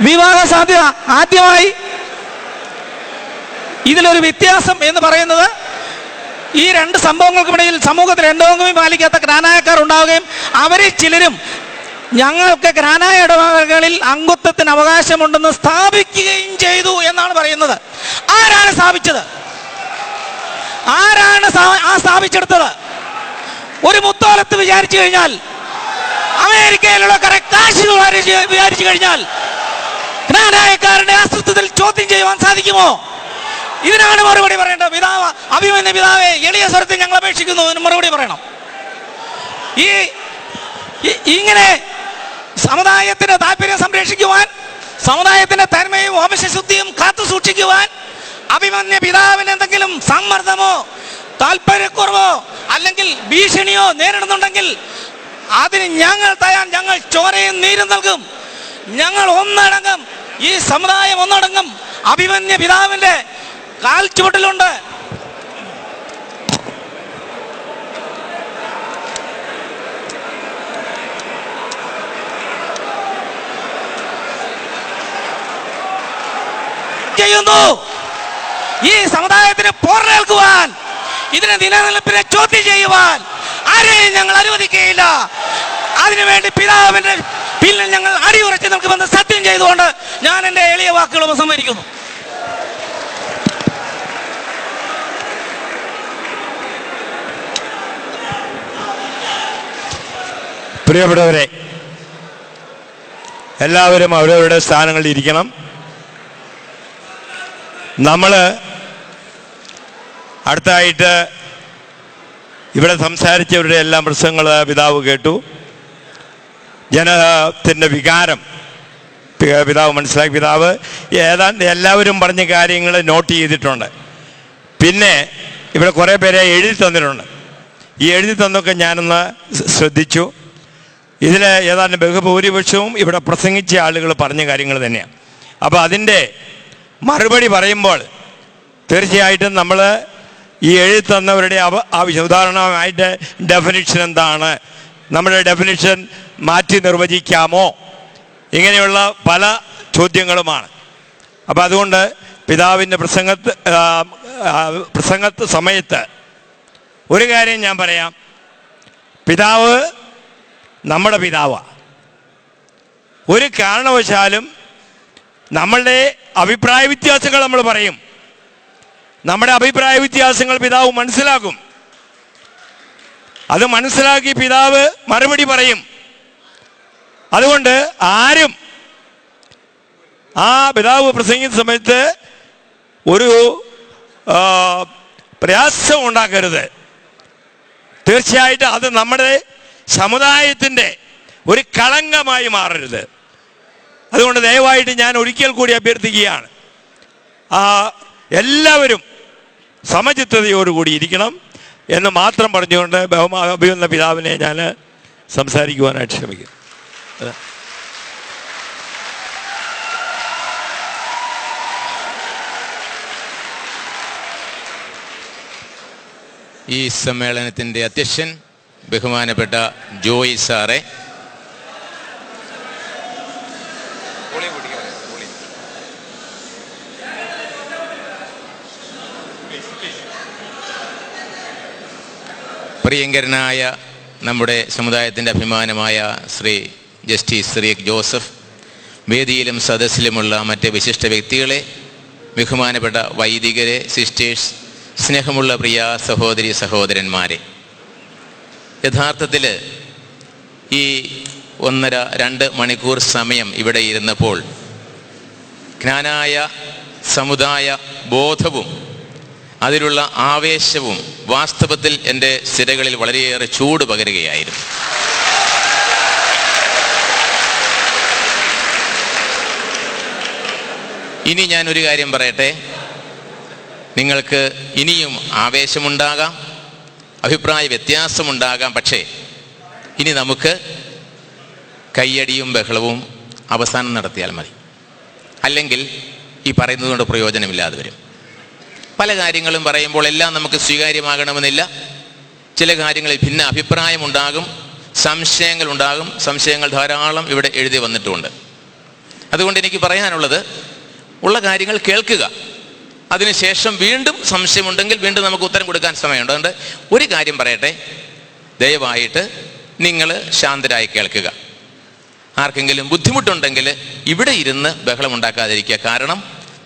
വിവാഹ സാധ്യത ആദ്യമായി ഇതിലൊരു വ്യത്യാസം എന്ന് പറയുന്നത്, ഈ രണ്ട് സംഭവങ്ങൾക്കിടയിൽ സമൂഹത്തിൽ എൻഡോമി പാലിക്കാത്ത ജ്ഞാനായക്കാർ ഉണ്ടാവുകയും അവരിൽ ചിലരും ഞങ്ങൾക്ക് ജ്ഞാനായ ഇടവകകളിൽ അംഗത്വത്തിന് അവകാശമുണ്ടെന്ന് സ്ഥാപിക്കുകയും ചെയ്തു എന്നാണ് പറയുന്നത്. ആരാണ് സ്ഥാപിച്ചത്? ആരാണ് സ്ഥാപിച്ചെടുത്തത്? ഒരു മുത്തോലത്ത് വിചാരിച്ചു കഴിഞ്ഞാൽ, അമേരിക്കയിലുള്ള കാശ് വിചാരിച്ചു കഴിഞ്ഞാൽ ജ്ഞാനായക്കാരുടെ അസ്തിത്വത്തിൽ ചോദ്യം ചെയ്യുവാൻ സാധിക്കുമോ? ഇതിനാണ് മറുപടി പറയേണ്ടത്. പിതാവ്, അഭിമന്യ പിതാവെ, എളിയ സ്വരത്തിൽ ഞങ്ങൾ അപേക്ഷിക്കുന്നു, ഇതിന് മറുപടി പറയണം. ഇങ്ങനെ സമുദായത്തിന്റെ താല്പര്യം സംരക്ഷിക്കുവാൻ, സമുദായത്തിന്റെ തന്മയും വംശശുദ്ധിയും കാത്തു സൂക്ഷിക്കുവാൻ അഭിമന്യ പിതാവിന് എന്തെങ്കിലും സമ്മർദ്ദമോ താല്പര്യക്കുറവോ അല്ലെങ്കിൽ ഭീഷണിയോ നേരിടുന്നുണ്ടെങ്കിൽ അതിന് ഞങ്ങൾ തയ്യാർ. ഞങ്ങൾ ചോരയും നീരും നൽകും. ഞങ്ങൾ ഒന്നടങ്കം, ഈ സമുദായം ഒന്നടങ്കം അഭിമന്യ പിതാവിന്റെ കാൽ ചുവട്ടിലുണ്ട്. ചെയ്യുന്നു. ഈ സമുദായത്തിന് പോറേൽക്കുവാൻ, ഇതിനെ നിലനിൽപ്പിനെ ചോദ്യം ചെയ്യുവാൻ ആരെയും ഞങ്ങൾ അനുവദിക്കുകയില്ല. അതിനുവേണ്ടി പിതാവിന്റെ പിന്നിൽ ഞങ്ങൾ അടിയുറച്ച് നിൽക്കുമെന്ന് സത്യം ചെയ്തുകൊണ്ട് ഞാൻ എൻ്റെ എളിയ വാക്കുകൾ ഉപസംഹരിക്കുന്നു. പ്രിയപ്പെട്ടവരെ, എല്ലാവരും അവരവരുടെ സ്ഥാനങ്ങളിൽ ഇരിക്കണം. നമ്മൾ അടുത്തായിട്ട് ഇവിടെ സംസാരിച്ചവരുടെ എല്ലാം പ്രസംഗങ്ങൾ പിതാവ് കേട്ടു. ജനത്തിൻ്റെ വികാരം പിതാവ് മനസ്സിലാക്കി. പിതാവ് ഏതാണ്ട് എല്ലാവരും പറഞ്ഞ കാര്യങ്ങൾ നോട്ട് ചെയ്തിട്ടുണ്ട്. പിന്നെ ഇവിടെ കുറേ പേരെ എഴുതി തന്നിട്ടുണ്ട്. ഈ എഴുതി തന്നൊക്കെ ഞാനൊന്ന് ശ്രദ്ധിച്ചു. ഇതിൽ ഏതാണ്ട് ബഹുഭൂരിപക്ഷവും ഇവിടെ പ്രസംഗിച്ച ആളുകൾ പറഞ്ഞ കാര്യങ്ങൾ തന്നെയാണ്. അപ്പോൾ അതിൻ്റെ മറുപടി പറയുമ്പോൾ തീർച്ചയായിട്ടും നമ്മൾ ഈ എഴുതി തന്നവരുടെ ആവശ്യം, ഉദാഹരണമായിട്ട് ഡെഫിനിഷൻ എന്താണ്, നമ്മുടെ ഡെഫിനിഷൻ മാറ്റി നിർവചിക്കാമോ, ഇങ്ങനെയുള്ള പല ചോദ്യങ്ങളുമാണ്. അപ്പോൾ അതുകൊണ്ട് പിതാവിൻ്റെ പ്രസംഗത്ത് സമയത്ത് ഒരു കാര്യം ഞാൻ പറയാം. പിതാവ് നമ്മുടെ പിതാവാണ്. ഒരു കാരണവശാലും നമ്മളുടെ അഭിപ്രായ വ്യത്യാസങ്ങൾ നമ്മൾ പറയും. നമ്മുടെ അഭിപ്രായ വ്യത്യാസങ്ങൾ പിതാവ് മനസ്സിലാക്കും. അത് മനസ്സിലാക്കി പിതാവ് മറുപടി പറയും. അതുകൊണ്ട് ആരും ആ പിതാവ് പ്രസംഗിക്കുന്ന സമയത്ത് ഒരു പ്രയാസം ഉണ്ടാക്കരുത്. തീർച്ചയായിട്ടും അത് നമ്മുടെ സമുദായത്തിൻ്റെ ഒരു കളങ്കമായി മാറരുത്. അതുകൊണ്ട് ദയവായിട്ട് ഞാൻ ഒരിക്കൽ കൂടി അഭ്യർത്ഥിക്കുകയാണ്, എല്ലാവരും സമചിത്തതയോടുകൂടി ഇരിക്കണം എന്ന് മാത്രം പറഞ്ഞുകൊണ്ട് അഭിമന്യ പിതാവിനെ ഞാൻ സംസാരിക്കുവാനായിട്ട് ശ്രമിക്കുന്നു. ഈ സമ്മേളനത്തിൻ്റെ അധ്യക്ഷൻ ബഹുമാനപ്പെട്ട ജോയി സാറെ, പ്രിയങ്കരനായ നമ്മുടെ സമുദായത്തിൻ്റെ അഭിമാനമായ ശ്രീ ജസ്റ്റിസ് സിറിയക് ജോസഫ്, വേദിയിലും സദസ്സിലുമുള്ള മറ്റ് വിശിഷ്ട വ്യക്തികളെ, ബഹുമാനപ്പെട്ട വൈദികരെ, സിസ്റ്റേഴ്സ്, സ്നേഹമുള്ള പ്രിയ സഹോദരി സഹോദരന്മാരെ, യഥാർത്ഥത്തിൽ ഈ 1.5-2 മണിക്കൂർ സമയം ഇവിടെ ഇരുന്നപ്പോൾ ജ്ഞാനായ സമുദായ ബോധവും അതിലുള്ള ആവേശവും വാസ്തവത്തിൽ എൻ്റെ സിരകളിൽ വളരെയേറെ ചൂട് പകരുകയായിരുന്നു. ഇനി ഞാനൊരു കാര്യം പറയട്ടെ. നിങ്ങൾക്ക് ഇനിയും ആവേശമുണ്ടാകാം, അഭിപ്രായ വ്യത്യാസമുണ്ടാകാം. പക്ഷേ ഇനി നമുക്ക് കയ്യടിയും ബഹളവും അവസാനം നടത്തിയാൽ മതി. അല്ലെങ്കിൽ ഈ പറയുന്നത് കൊണ്ട് പ്രയോജനമില്ലാതെ വരും. പല കാര്യങ്ങളും പറയുമ്പോൾ എല്ലാം നമുക്ക് സ്വീകാര്യമാകണമെന്നില്ല. ചില കാര്യങ്ങളിൽ ഭിന്ന അഭിപ്രായമുണ്ടാകും, സംശയങ്ങളുണ്ടാകും. സംശയങ്ങൾ ധാരാളം ഇവിടെ എഴുതി വന്നിട്ടുമുണ്ട്. അതുകൊണ്ട് എനിക്ക് പറയാനുള്ളത്, ഉള്ള കാര്യങ്ങൾ കേൾക്കുക. അതിനുശേഷം വീണ്ടും സംശയമുണ്ടെങ്കിൽ വീണ്ടും നമുക്ക് ഉത്തരം കൊടുക്കാൻ സമയമുണ്ട്. അതുകൊണ്ട് ഒരു കാര്യം പറയട്ടെ, ദയവായിട്ട് നിങ്ങൾ ശാന്തരായി കേൾക്കുക. ആർക്കെങ്കിലും ബുദ്ധിമുട്ടുണ്ടെങ്കിൽ ഇവിടെ ഇരുന്ന് ബഹളമുണ്ടാക്കാതിരിക്കുക. കാരണം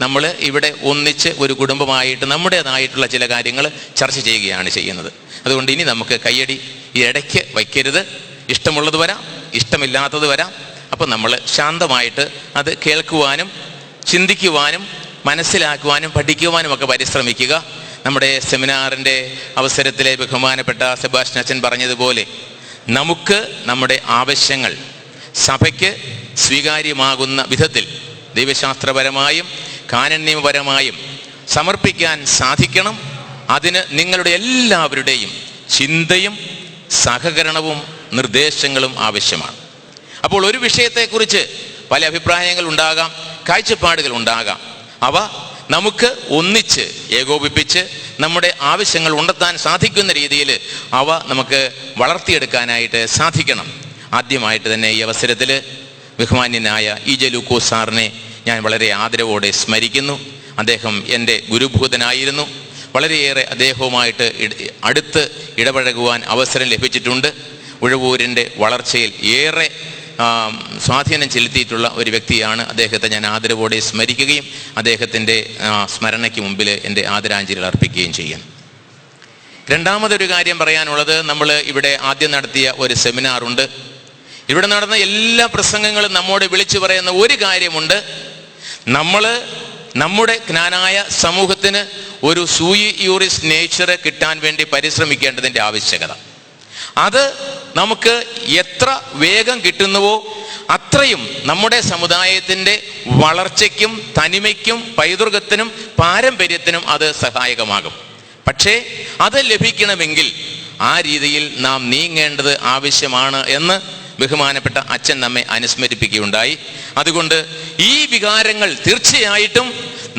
നമ്മൾ ഇവിടെ ഒന്നിച്ച് ഒരു കുടുംബമായിട്ട് നമ്മുടേതായിട്ടുള്ള ചില കാര്യങ്ങൾ ചർച്ച ചെയ്യുകയാണ് ചെയ്യുന്നത്. അതുകൊണ്ട് ഇനി നമുക്ക് കയ്യടി ഈ ഇടയ്ക്ക് വയ്ക്കരുത്. ഇഷ്ടമുള്ളത് വരാം, ഇഷ്ടമില്ലാത്തത് വരാം. അപ്പം നമ്മൾ ശാന്തമായിട്ട് അത് കേൾക്കുവാനും ചിന്തിക്കുവാനും മനസ്സിലാക്കുവാനും പഠിക്കുവാനും ഒക്കെ പരിശ്രമിക്കുക. നമ്മുടെ സെമിനാറിൻ്റെ അവസരത്തിലെ ബഹുമാനപ്പെട്ട സെബാസ്റ്റ്യൻ അച്ഛൻ പറഞ്ഞതുപോലെ നമുക്ക് നമ്മുടെ ആവശ്യങ്ങൾ സഭയ്ക്ക് സ്വീകാര്യമാകുന്ന വിധത്തിൽ ദൈവശാസ്ത്രപരമായും കാനന്യപരമായും സമർപ്പിക്കാൻ സാധിക്കണം. അതിന് നിങ്ങളുടെ എല്ലാവരുടെയും ചിന്തയും സഹകരണവും നിർദ്ദേശങ്ങളും ആവശ്യമാണ്. അപ്പോൾ ഒരു വിഷയത്തെക്കുറിച്ച് പല അഭിപ്രായങ്ങൾ ഉണ്ടാകാം, കാഴ്ചപ്പാടുകൾ ഉണ്ടാകാം. അവ നമുക്ക് ഒന്നിച്ച് ഏകോപിപ്പിച്ച് നമ്മുടെ ആവശ്യങ്ങൾ ഉണ്ടെത്താൻ സാധിക്കുന്ന രീതിയിൽ അവ നമുക്ക് വളർത്തിയെടുക്കാനായിട്ട് സാധിക്കണം. ആദ്യമായിട്ട് തന്നെ ഈ അവസരത്തിൽ ബഹുമാന്യനായ ഇ.ജെ. ലൂക്കോസ് സാറിനെ ഞാൻ വളരെ ആദരവോടെ സ്മരിക്കുന്നു. അദ്ദേഹം എൻ്റെ ഗുരുഭൂതനായിരുന്നു. വളരെയേറെ അദ്ദേഹവുമായിട്ട് അടുത്ത് ഇടപഴകുവാൻ അവസരം ലഭിച്ചിട്ടുണ്ട്. ഉഴവൂരിൻ്റെ വളർച്ചയിൽ ഏറെ സ്വാധീനം ചെലുത്തിയിട്ടുള്ള ഒരു വ്യക്തിയാണ്. അദ്ദേഹത്തെ ഞാൻ ആദരവോടെ സ്മരിക്കുകയും അദ്ദേഹത്തിൻ്റെ സ്മരണയ്ക്ക് മുമ്പിൽ എൻ്റെ ആദരാഞ്ജലികൾ അർപ്പിക്കുകയും ചെയ്യും. രണ്ടാമതൊരു കാര്യം പറയാനുള്ളത്, നമ്മൾ ഇവിടെ ആദ്യം നടത്തിയ ഒരു സെമിനാറുണ്ട്. ഇവിടെ നടന്ന എല്ലാ പ്രസംഗങ്ങളും നമ്മോട് വിളിച്ചു പറയുന്ന ഒരു കാര്യമുണ്ട്. നമ്മൾ നമ്മുടെ ജ്ഞാനായ സമൂഹത്തിന് ഒരു സൂയി യൂറിസ് നേച്ചർ കിട്ടാൻ വേണ്ടി പരിശ്രമിക്കേണ്ടതിൻ്റെ ആവശ്യകത. അത് നമുക്ക് എത്ര വേഗം കിട്ടുന്നുവോ അത്രയും നമ്മുടെ സമുദായത്തിൻ്റെ വളർച്ചയ്ക്കും തനിമയ്ക്കും പൈതൃകത്തിനും പാരമ്പര്യത്തിനും അത് സഹായകമാകും. പക്ഷേ അത് ലഭിക്കണമെങ്കിൽ ആ രീതിയിൽ നാം നീങ്ങേണ്ടത് ആവശ്യമാണ് എന്ന് ബഹുമാനപ്പെട്ട അച്ഛൻ നമ്മെ അനുസ്മരിപ്പിക്കുകയുണ്ടായി. അതുകൊണ്ട് ഈ വികാരങ്ങൾ തീർച്ചയായിട്ടും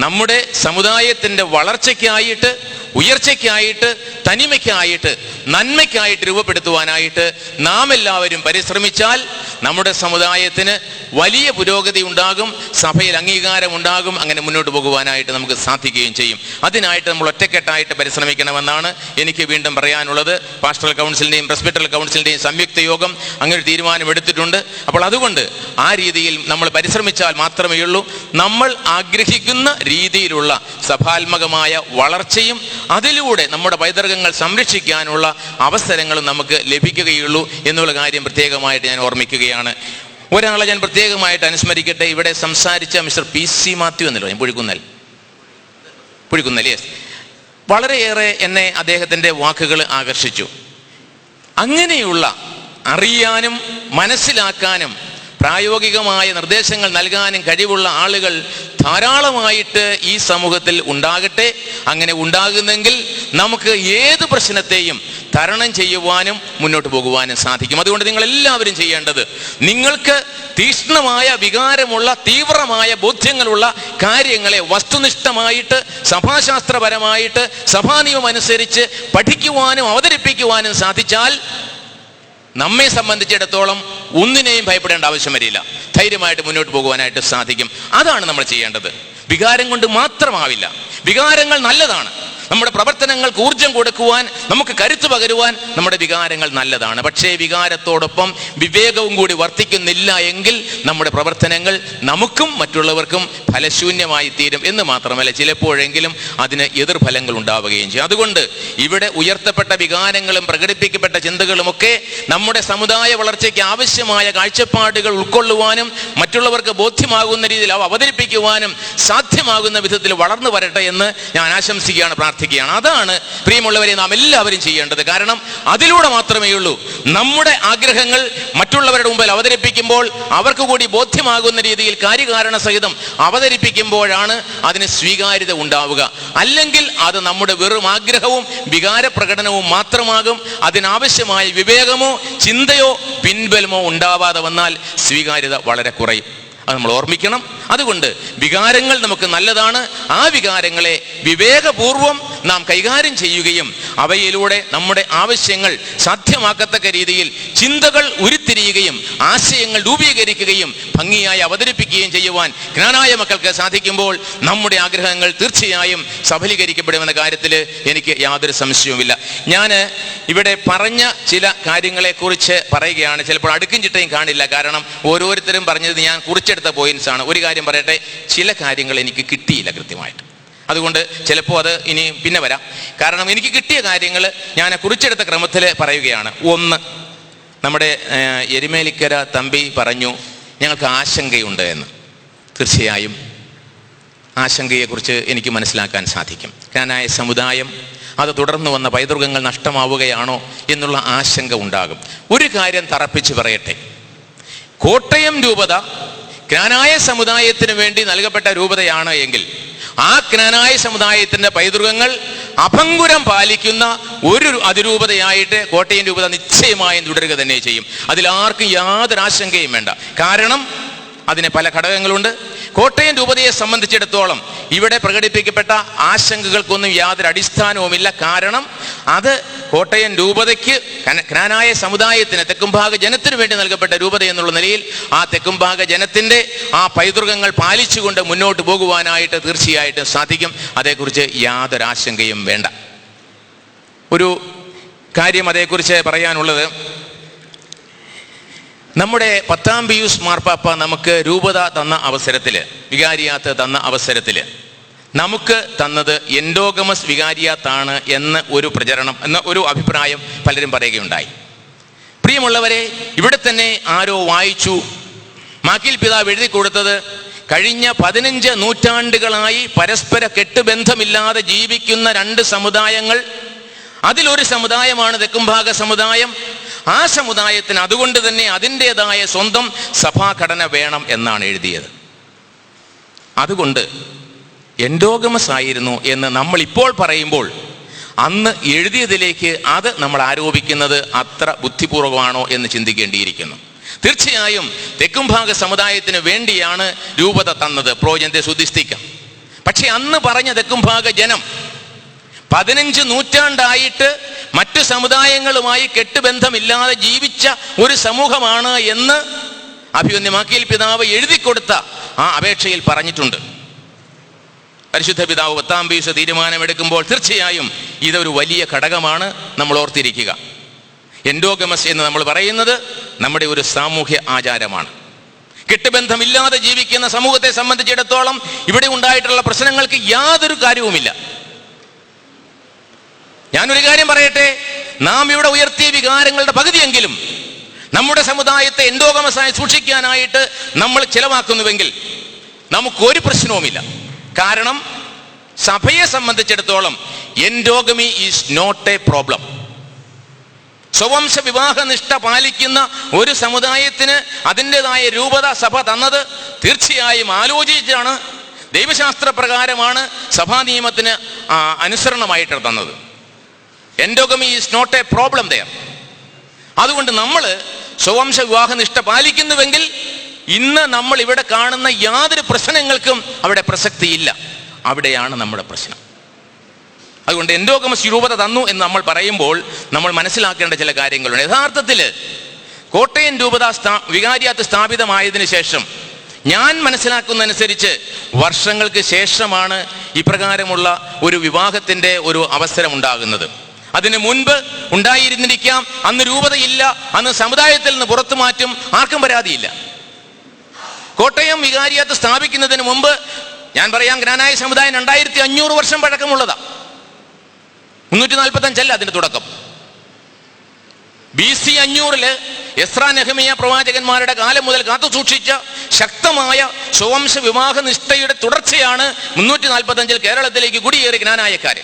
നമ്മുടെ സമുദായത്തിൻ്റെ വളർച്ചയ്ക്കായിട്ട്, ഉയർച്ചയ്ക്കായിട്ട്, തനിമയ്ക്കായിട്ട്, നന്മയ്ക്കായിട്ട് രൂപപ്പെടുത്തുവാനായിട്ട് നാം എല്ലാവരും പരിശ്രമിച്ചാൽ നമ്മുടെ സമുദായത്തിന് വലിയ പുരോഗതി ഉണ്ടാകും, സഭയിൽ അംഗീകാരം ഉണ്ടാകും. അങ്ങനെ മുന്നോട്ട് പോകുവാനായിട്ട് നമുക്ക് സാധിക്കുകയും ചെയ്യും. അതിനായിട്ട് നമ്മൾ ഒറ്റക്കെട്ടായിട്ട് പരിശ്രമിക്കണമെന്നാണ് എനിക്ക് വീണ്ടും പറയാനുള്ളത്. പാസ്റ്ററൽ കൗൺസിലിൻ്റെയും പ്രസ്ബിറ്ററൽ കൗൺസിലിൻ്റെയും സംയുക്ത യോഗം അങ്ങനെ തീരുമാനമെടുത്തിട്ടുണ്ട്. അപ്പോൾ അതുകൊണ്ട് ആ രീതിയിൽ നമ്മൾ പരിശ്രമിച്ചാൽ മാത്രമേ ഉള്ളൂ നമ്മൾ ആഗ്രഹിക്കുന്ന രീതിയിലുള്ള സഭാത്മകമായ വളർച്ചയും അതിലൂടെ നമ്മുടെ പൈതൃകങ്ങൾ സംരക്ഷിക്കാനുള്ള അവസരങ്ങളും നമുക്ക് ലഭിക്കുകയുള്ളൂ എന്നുള്ള കാര്യം പ്രത്യേകമായിട്ട് ഞാൻ ഓർമ്മിക്കുകയാണ്. ഒരാളെ ഞാൻ പ്രത്യേകമായിട്ട് അനുസ്മരിക്കട്ടെ. ഇവിടെ സംസാരിച്ച മിസ്റ്റർ PC മാത്യു എന്നല്ലോ, പുഴിക്കുന്നൽ യെസ്, വളരെയേറെ എന്നെ അദ്ദേഹത്തിൻ്റെ വാക്കുകൾ ആകർഷിച്ചു. അങ്ങനെയുള്ള അറിയാനും മനസ്സിലാക്കാനും പ്രായോഗികമായ നിർദ്ദേശങ്ങൾ നൽകാനും കഴിവുള്ള ആളുകൾ ധാരാളമായിട്ട് ഈ സമൂഹത്തിൽ ഉണ്ടാകട്ടെ. അങ്ങനെ ഉണ്ടാകുന്നെങ്കിൽ നമുക്ക് ഏത് പ്രശ്നത്തെയും തരണം ചെയ്യുവാനും മുന്നോട്ട് പോകുവാനും സാധിക്കും. അതുകൊണ്ട് നിങ്ങൾ എല്ലാവരും ചെയ്യേണ്ടത്, നിങ്ങൾക്ക് തീക്ഷ്ണമായ വികാരമുള്ള തീവ്രമായ ബോധ്യങ്ങളുള്ള കാര്യങ്ങളെ വസ്തുനിഷ്ഠമായിട്ട് സഭാശാസ്ത്രപരമായിട്ട് സഭാനിയമം അനുസരിച്ച് പഠിക്കുവാനും അവതരിപ്പിക്കുവാനും സാധിച്ചാൽ നമ്മെ സംബന്ധിച്ചിടത്തോളം ഒന്നിനെയും ഭയപ്പെടേണ്ട ആവശ്യം വരില്ല. ധൈര്യമായിട്ട് മുന്നോട്ട് പോകുവാനായിട്ട് സാധിക്കും. അതാണ് നമ്മൾ ചെയ്യേണ്ടത്. വികാരം കൊണ്ട് മാത്രമാവില്ല. വികാരങ്ങൾ നല്ലതാണ്. നമ്മുടെ പ്രവർത്തനങ്ങൾക്ക് ഊർജം കൊടുക്കുവാൻ, നമുക്ക് കരുത്ത് പകരുവാൻ നമ്മുടെ വികാരങ്ങൾ നല്ലതാണ്. പക്ഷേ വികാരത്തോടൊപ്പം വിവേകവും കൂടി വർത്തിക്കുന്നില്ല എങ്കിൽ നമ്മുടെ പ്രവർത്തനങ്ങൾ നമുക്കും മറ്റുള്ളവർക്കും ഫലശൂന്യമായി തീരും എന്ന് മാത്രമല്ല ചിലപ്പോഴെങ്കിലും അതിന് എതിർഫലങ്ങൾ ഉണ്ടാവുകയും ചെയ്യും. അതുകൊണ്ട് ഇവിടെ ഉയർത്തപ്പെട്ട വികാരങ്ങളും പ്രകടിപ്പിക്കപ്പെട്ട ചിന്തകളുമൊക്കെ നമ്മുടെ സമുദായ വളർച്ചയ്ക്ക് ആവശ്യമായ കാഴ്ചപ്പാടുകൾ ഉൾക്കൊള്ളുവാനും മറ്റുള്ളവർക്ക് ബോധ്യമാകുന്ന രീതിയിൽ അവ അവതരിപ്പിക്കുവാനും സാധ്യമാകുന്ന വിധത്തിൽ വളർന്നു വരട്ടെ എന്ന് ഞാൻ ആശംസിക്കുകയാണ്, പ്രാർത്ഥിക്കുകയാണ്. പ്രാർത്ഥിക്കുകയാണ്. അതാണ് പ്രിയമുള്ളവരെ നാം എല്ലാവരും ചെയ്യേണ്ടത്. കാരണം അതിലൂടെ മാത്രമേ ഉള്ളൂ നമ്മുടെ ആഗ്രഹങ്ങൾ മറ്റുള്ളവരുടെ മുമ്പിൽ അവതരിപ്പിക്കുമ്പോൾ അവർക്ക് കൂടി ബോധ്യമാകുന്ന രീതിയിൽ കാര്യകാരണ സഹിതം അവതരിപ്പിക്കുമ്പോഴാണ് അതിന് സ്വീകാര്യത ഉണ്ടാവുക. അല്ലെങ്കിൽ അത് നമ്മുടെ വെറും ആഗ്രഹവും വികാര പ്രകടനവും മാത്രമാകും. അതിനാവശ്യമായ വിവേകമോ ചിന്തയോ പിൻബലമോ ഉണ്ടാവാതെ വന്നാൽ സ്വീകാര്യത വളരെ കുറയും. അത് നമ്മൾ ഓർമ്മിക്കണം. അതുകൊണ്ട് വികാരങ്ങൾ നമുക്ക് നല്ലതാണ്. ആ വികാരങ്ങളെ വിവേകപൂർവം നാം കൈകാര്യം ചെയ്യുകയും അവയിലൂടെ നമ്മുടെ ആവശ്യങ്ങൾ സാധ്യമാക്കത്തക്ക രീതിയിൽ ചിന്തകൾ ഉരുത്തിരിയുകയും ആശയങ്ങൾ രൂപീകരിക്കുകയും ഭംഗിയായി അവതരിപ്പിക്കുകയും ചെയ്യുവാൻ ജ്ഞാനായ മക്കൾക്ക് സാധിക്കുമ്പോൾ നമ്മുടെ ആഗ്രഹങ്ങൾ തീർച്ചയായും സഫലീകരിക്കപ്പെടുമെന്ന കാര്യത്തിൽ എനിക്ക് യാതൊരു സംശയവുമില്ല. ഞാൻ ഇവിടെ പറഞ്ഞ ചില കാര്യങ്ങളെക്കുറിച്ച് പറയുകയാണ്. ചിലപ്പോൾ അടുക്കും ചിട്ടയും കാണില്ല. കാരണം ഓരോരുത്തരും പറഞ്ഞത് ഞാൻ കുറിച്ചെടുത്ത പോയിന്റ്സ് ആണ്. ഒരു കാര്യം പറയട്ടെ, ചില കാര്യങ്ങൾ എനിക്ക് കിട്ടിയില്ല കൃത്യമായിട്ട്. അതുകൊണ്ട് ചിലപ്പോൾ അത് ഇനി പിന്നെ വരാം. കാരണം എനിക്ക് കിട്ടിയ കാര്യങ്ങൾ ഞാൻ കുറിച്ചെടുത്ത ക്രമത്തിൽ പറയുകയാണ്. ഒന്ന്, നമ്മുടെ എരുമേലിക്കര തമ്പി പറഞ്ഞു ഞങ്ങൾക്ക് ആശങ്കയുണ്ട് എന്ന്. തീർച്ചയായും ആശങ്കയെക്കുറിച്ച് എനിക്ക് മനസ്സിലാക്കാൻ സാധിക്കും. കാനായ സമുദായം അത് തുടർന്ന് വന്ന പൈതൃകങ്ങൾ നഷ്ടമാവുകയാണോ എന്നുള്ള ആശങ്ക ഉണ്ടാകും. ഒരു കാര്യം തറപ്പിച്ച് പറയട്ടെ, കോട്ടയം രൂപത ജ്ഞാനായ സമുദായത്തിന് വേണ്ടി നൽകപ്പെട്ട രൂപതയാണ് എങ്കിൽ ആ ജ്ഞാനായ സമുദായത്തിന്റെ പൈതൃകങ്ങൾ അഭംഗുരം പാലിക്കുന്ന ഒരു അതിരൂപതയായിട്ട് കോട്ടയം രൂപത നിശ്ചയമായും തുടരുക തന്നെ ചെയ്യും. അതിലാർക്കും യാതൊരു ആശങ്കയും വേണ്ട. കാരണം അതിന് പല ഘടകങ്ങളുണ്ട്. കോട്ടയം രൂപതയെ സംബന്ധിച്ചിടത്തോളം ഇവിടെ പ്രകടിപ്പിക്കപ്പെട്ട ആശങ്കകൾക്കൊന്നും യാതൊരു അടിസ്ഥാനവുമില്ല. കാരണം അത് കോട്ടയം രൂപതയ്ക്ക് ജ്ഞാനായ സമുദായത്തിന് തെക്കുംഭാഗ ജനത്തിന് വേണ്ടി നൽകപ്പെട്ട രൂപത എന്നുള്ള നിലയിൽ ആ തെക്കുംഭാഗ ജനത്തിൻ്റെ ആ പൈതൃകങ്ങൾ പാലിച്ചുകൊണ്ട് മുന്നോട്ട് പോകുവാനായിട്ട് തീർച്ചയായിട്ടും സാധിക്കും. അതേക്കുറിച്ച് യാതൊരു ആശങ്കയും വേണ്ട. ഒരു കാര്യം അതേക്കുറിച്ച് പറയാനുള്ളത്, നമ്മുടെ 10-ാം പിയൂസ് മാർപ്പാപ്പ നമുക്ക് രൂപത തന്ന അവസരത്തിൽ, വികാരിയാത്ത് തന്ന അവസരത്തിൽ നമുക്ക് തന്നത് എൻഡോഗമസ് വികാരിയാത്താണ് എന്ന് ഒരു പ്രചരണം, എന്ന ഒരു അഭിപ്രായം പലരും പറയുകയുണ്ടായി. പ്രിയമുള്ളവരെ, ഇവിടെ തന്നെ ആരോ വായിച്ചു, മാക്കിൽ പിതാവ് എഴുതി കൊടുത്തത് കഴിഞ്ഞ 15 നൂറ്റാണ്ടുകളായി പരസ്പര കെട്ടുബന്ധമില്ലാതെ ജീവിക്കുന്ന 2 സമുദായങ്ങൾ, അതിലൊരു സമുദായമാണ് തെക്കുംഭാഗ സമുദായം. ആ സമുദായത്തിന് അതുകൊണ്ട് തന്നെ അതിൻ്റെതായ സ്വന്തം സഭാഘടന വേണം എന്നാണ് എഴുതിയത്. അതുകൊണ്ട് എൻഡോഗമസ് ആയിരുന്നു എന്ന് നമ്മൾ ഇപ്പോൾ പറയുമ്പോൾ അന്ന് എഴുതിയതിലേക്ക് അത് നമ്മൾ ആരോപിക്കുന്നത് അത്ര ബുദ്ധിപൂർവമാണോ എന്ന് ചിന്തിക്കേണ്ടിയിരിക്കുന്നു. തീർച്ചയായും തെക്കുംഭാഗ സമുദായത്തിന് വേണ്ടിയാണ് രൂപത തന്നത്, പ്രോജന്റെ ശുദ്ധിസ്തിക്കം. പക്ഷെ അന്ന് പറഞ്ഞ തെക്കുംഭാഗ ജനം 15 നൂറ്റാണ്ടായിട്ട് മറ്റു സമുദായങ്ങളുമായി കെട്ടുബന്ധമില്ലാതെ ജീവിച്ച ഒരു സമൂഹമാണ് എന്ന് അഭിവന്യ മാക്കിൽ പിതാവ് എഴുതി കൊടുത്ത ആ അപേക്ഷയിൽ പറഞ്ഞിട്ടുണ്ട്. പരിശുദ്ധ പിതാവ് 10-ാം പിയൂസ് തീരുമാനമെടുക്കുമ്പോൾ തീർച്ചയായും ഇതൊരു വലിയ ഘടകമാണ് നമ്മൾ ഓർത്തിരിക്കുക. എൻഡോഗമസ് എന്ന് നമ്മൾ പറയുന്നത് നമ്മുടെ ഒരു സാമൂഹ്യ ആചാരമാണ്. കെട്ടുബന്ധമില്ലാതെ ജീവിക്കുന്ന സമൂഹത്തെ സംബന്ധിച്ചിടത്തോളം ഇവിടെ ഉണ്ടായിട്ടുള്ള പ്രശ്നങ്ങൾക്ക് യാതൊരു കാര്യവുമില്ല. ഞാനൊരു കാര്യം പറയട്ടെ, നാം ഇവിടെ ഉയർത്തിയ വികാരങ്ങളുടെ പകുതിയെങ്കിലും നമ്മുടെ സമുദായത്തെ എൻഡോഗമസായി സൂക്ഷിക്കാനായിട്ട് നമ്മൾ ചിലവാക്കുന്നുവെങ്കിൽ നമുക്കൊരു പ്രശ്നവുമില്ല. കാരണം സഭയെ സംബന്ധിച്ചിടത്തോളം endogamy is not a problem. സ്വവംശ വിവാഹനിഷ്ഠ പാലിക്കുന്ന ഒരു സമുദായത്തിന് അതിൻ്റെതായ രൂപത സഭ തന്നത് തീർച്ചയായും ആലോചിച്ചാണ്, ദൈവശാസ്ത്ര പ്രകാരമാണ്, സഭാ നിയമത്തിന് അനുസരണമായിട്ട് തന്നത്. Endogamy is not a problem there. അതുകൊണ്ട് നമ്മൾ സ്വവംശ വിവാഹനിഷ്ഠ പാലിക്കുന്നുവെങ്കിൽ ഇന്ന് നമ്മൾ ഇവിടെ കാണുന്ന യാതൊരു പ്രശ്നങ്ങൾക്കും അവിടെ പ്രസക്തിയില്ല. അവിടെയാണ് നമ്മുടെ പ്രശ്നം. അതുകൊണ്ട് എൻഡോഗമസ് രൂപത തന്നു എന്ന് നമ്മൾ പറയുമ്പോൾ നമ്മൾ മനസ്സിലാക്കേണ്ട ചില കാര്യങ്ങളുണ്ട്. യഥാർത്ഥത്തിൽ കോട്ടയം രൂപത വികാരിയാത്ത് സ്ഥാപിതമായതിനു ശേഷം ഞാൻ മനസ്സിലാക്കുന്നതനുസരിച്ച് വർഷങ്ങൾക്ക് ശേഷമാണ് ഇപ്രകാരമുള്ള ഒരു വിവാഹത്തിൻ്റെ ഒരു അവസരം ഉണ്ടാകുന്നത്. അതിന് മുൻപ് ഉണ്ടായിരുന്നിരിക്കാം, അന്ന് രൂപതയില്ല, അന്ന് സമുദായത്തിൽ നിന്ന് പുറത്തു മാറ്റും, ആർക്കും പരാതിയില്ല. കോട്ടയം വികാരിയാത്ത് സ്ഥാപിക്കുന്നതിന് മുമ്പ് ഞാൻ പറയാം, ജ്ഞാനായ സമുദായം 2500 വർഷം പഴക്കമുള്ളതാ. 345 അതിന്റെ തുടക്കം. BC 500 എസ്രാ നെഹെമിയ പ്രവാചകന്മാരുടെ കാലം മുതൽ കാത്തു സൂക്ഷിച്ച ശക്തമായ സ്വവംശ വിവാഹ നിഷ്ഠയുടെ തുടർച്ചയാണ് 345 കേരളത്തിലേക്ക് കുടിയേറി ജ്ഞാനായക്കാര്.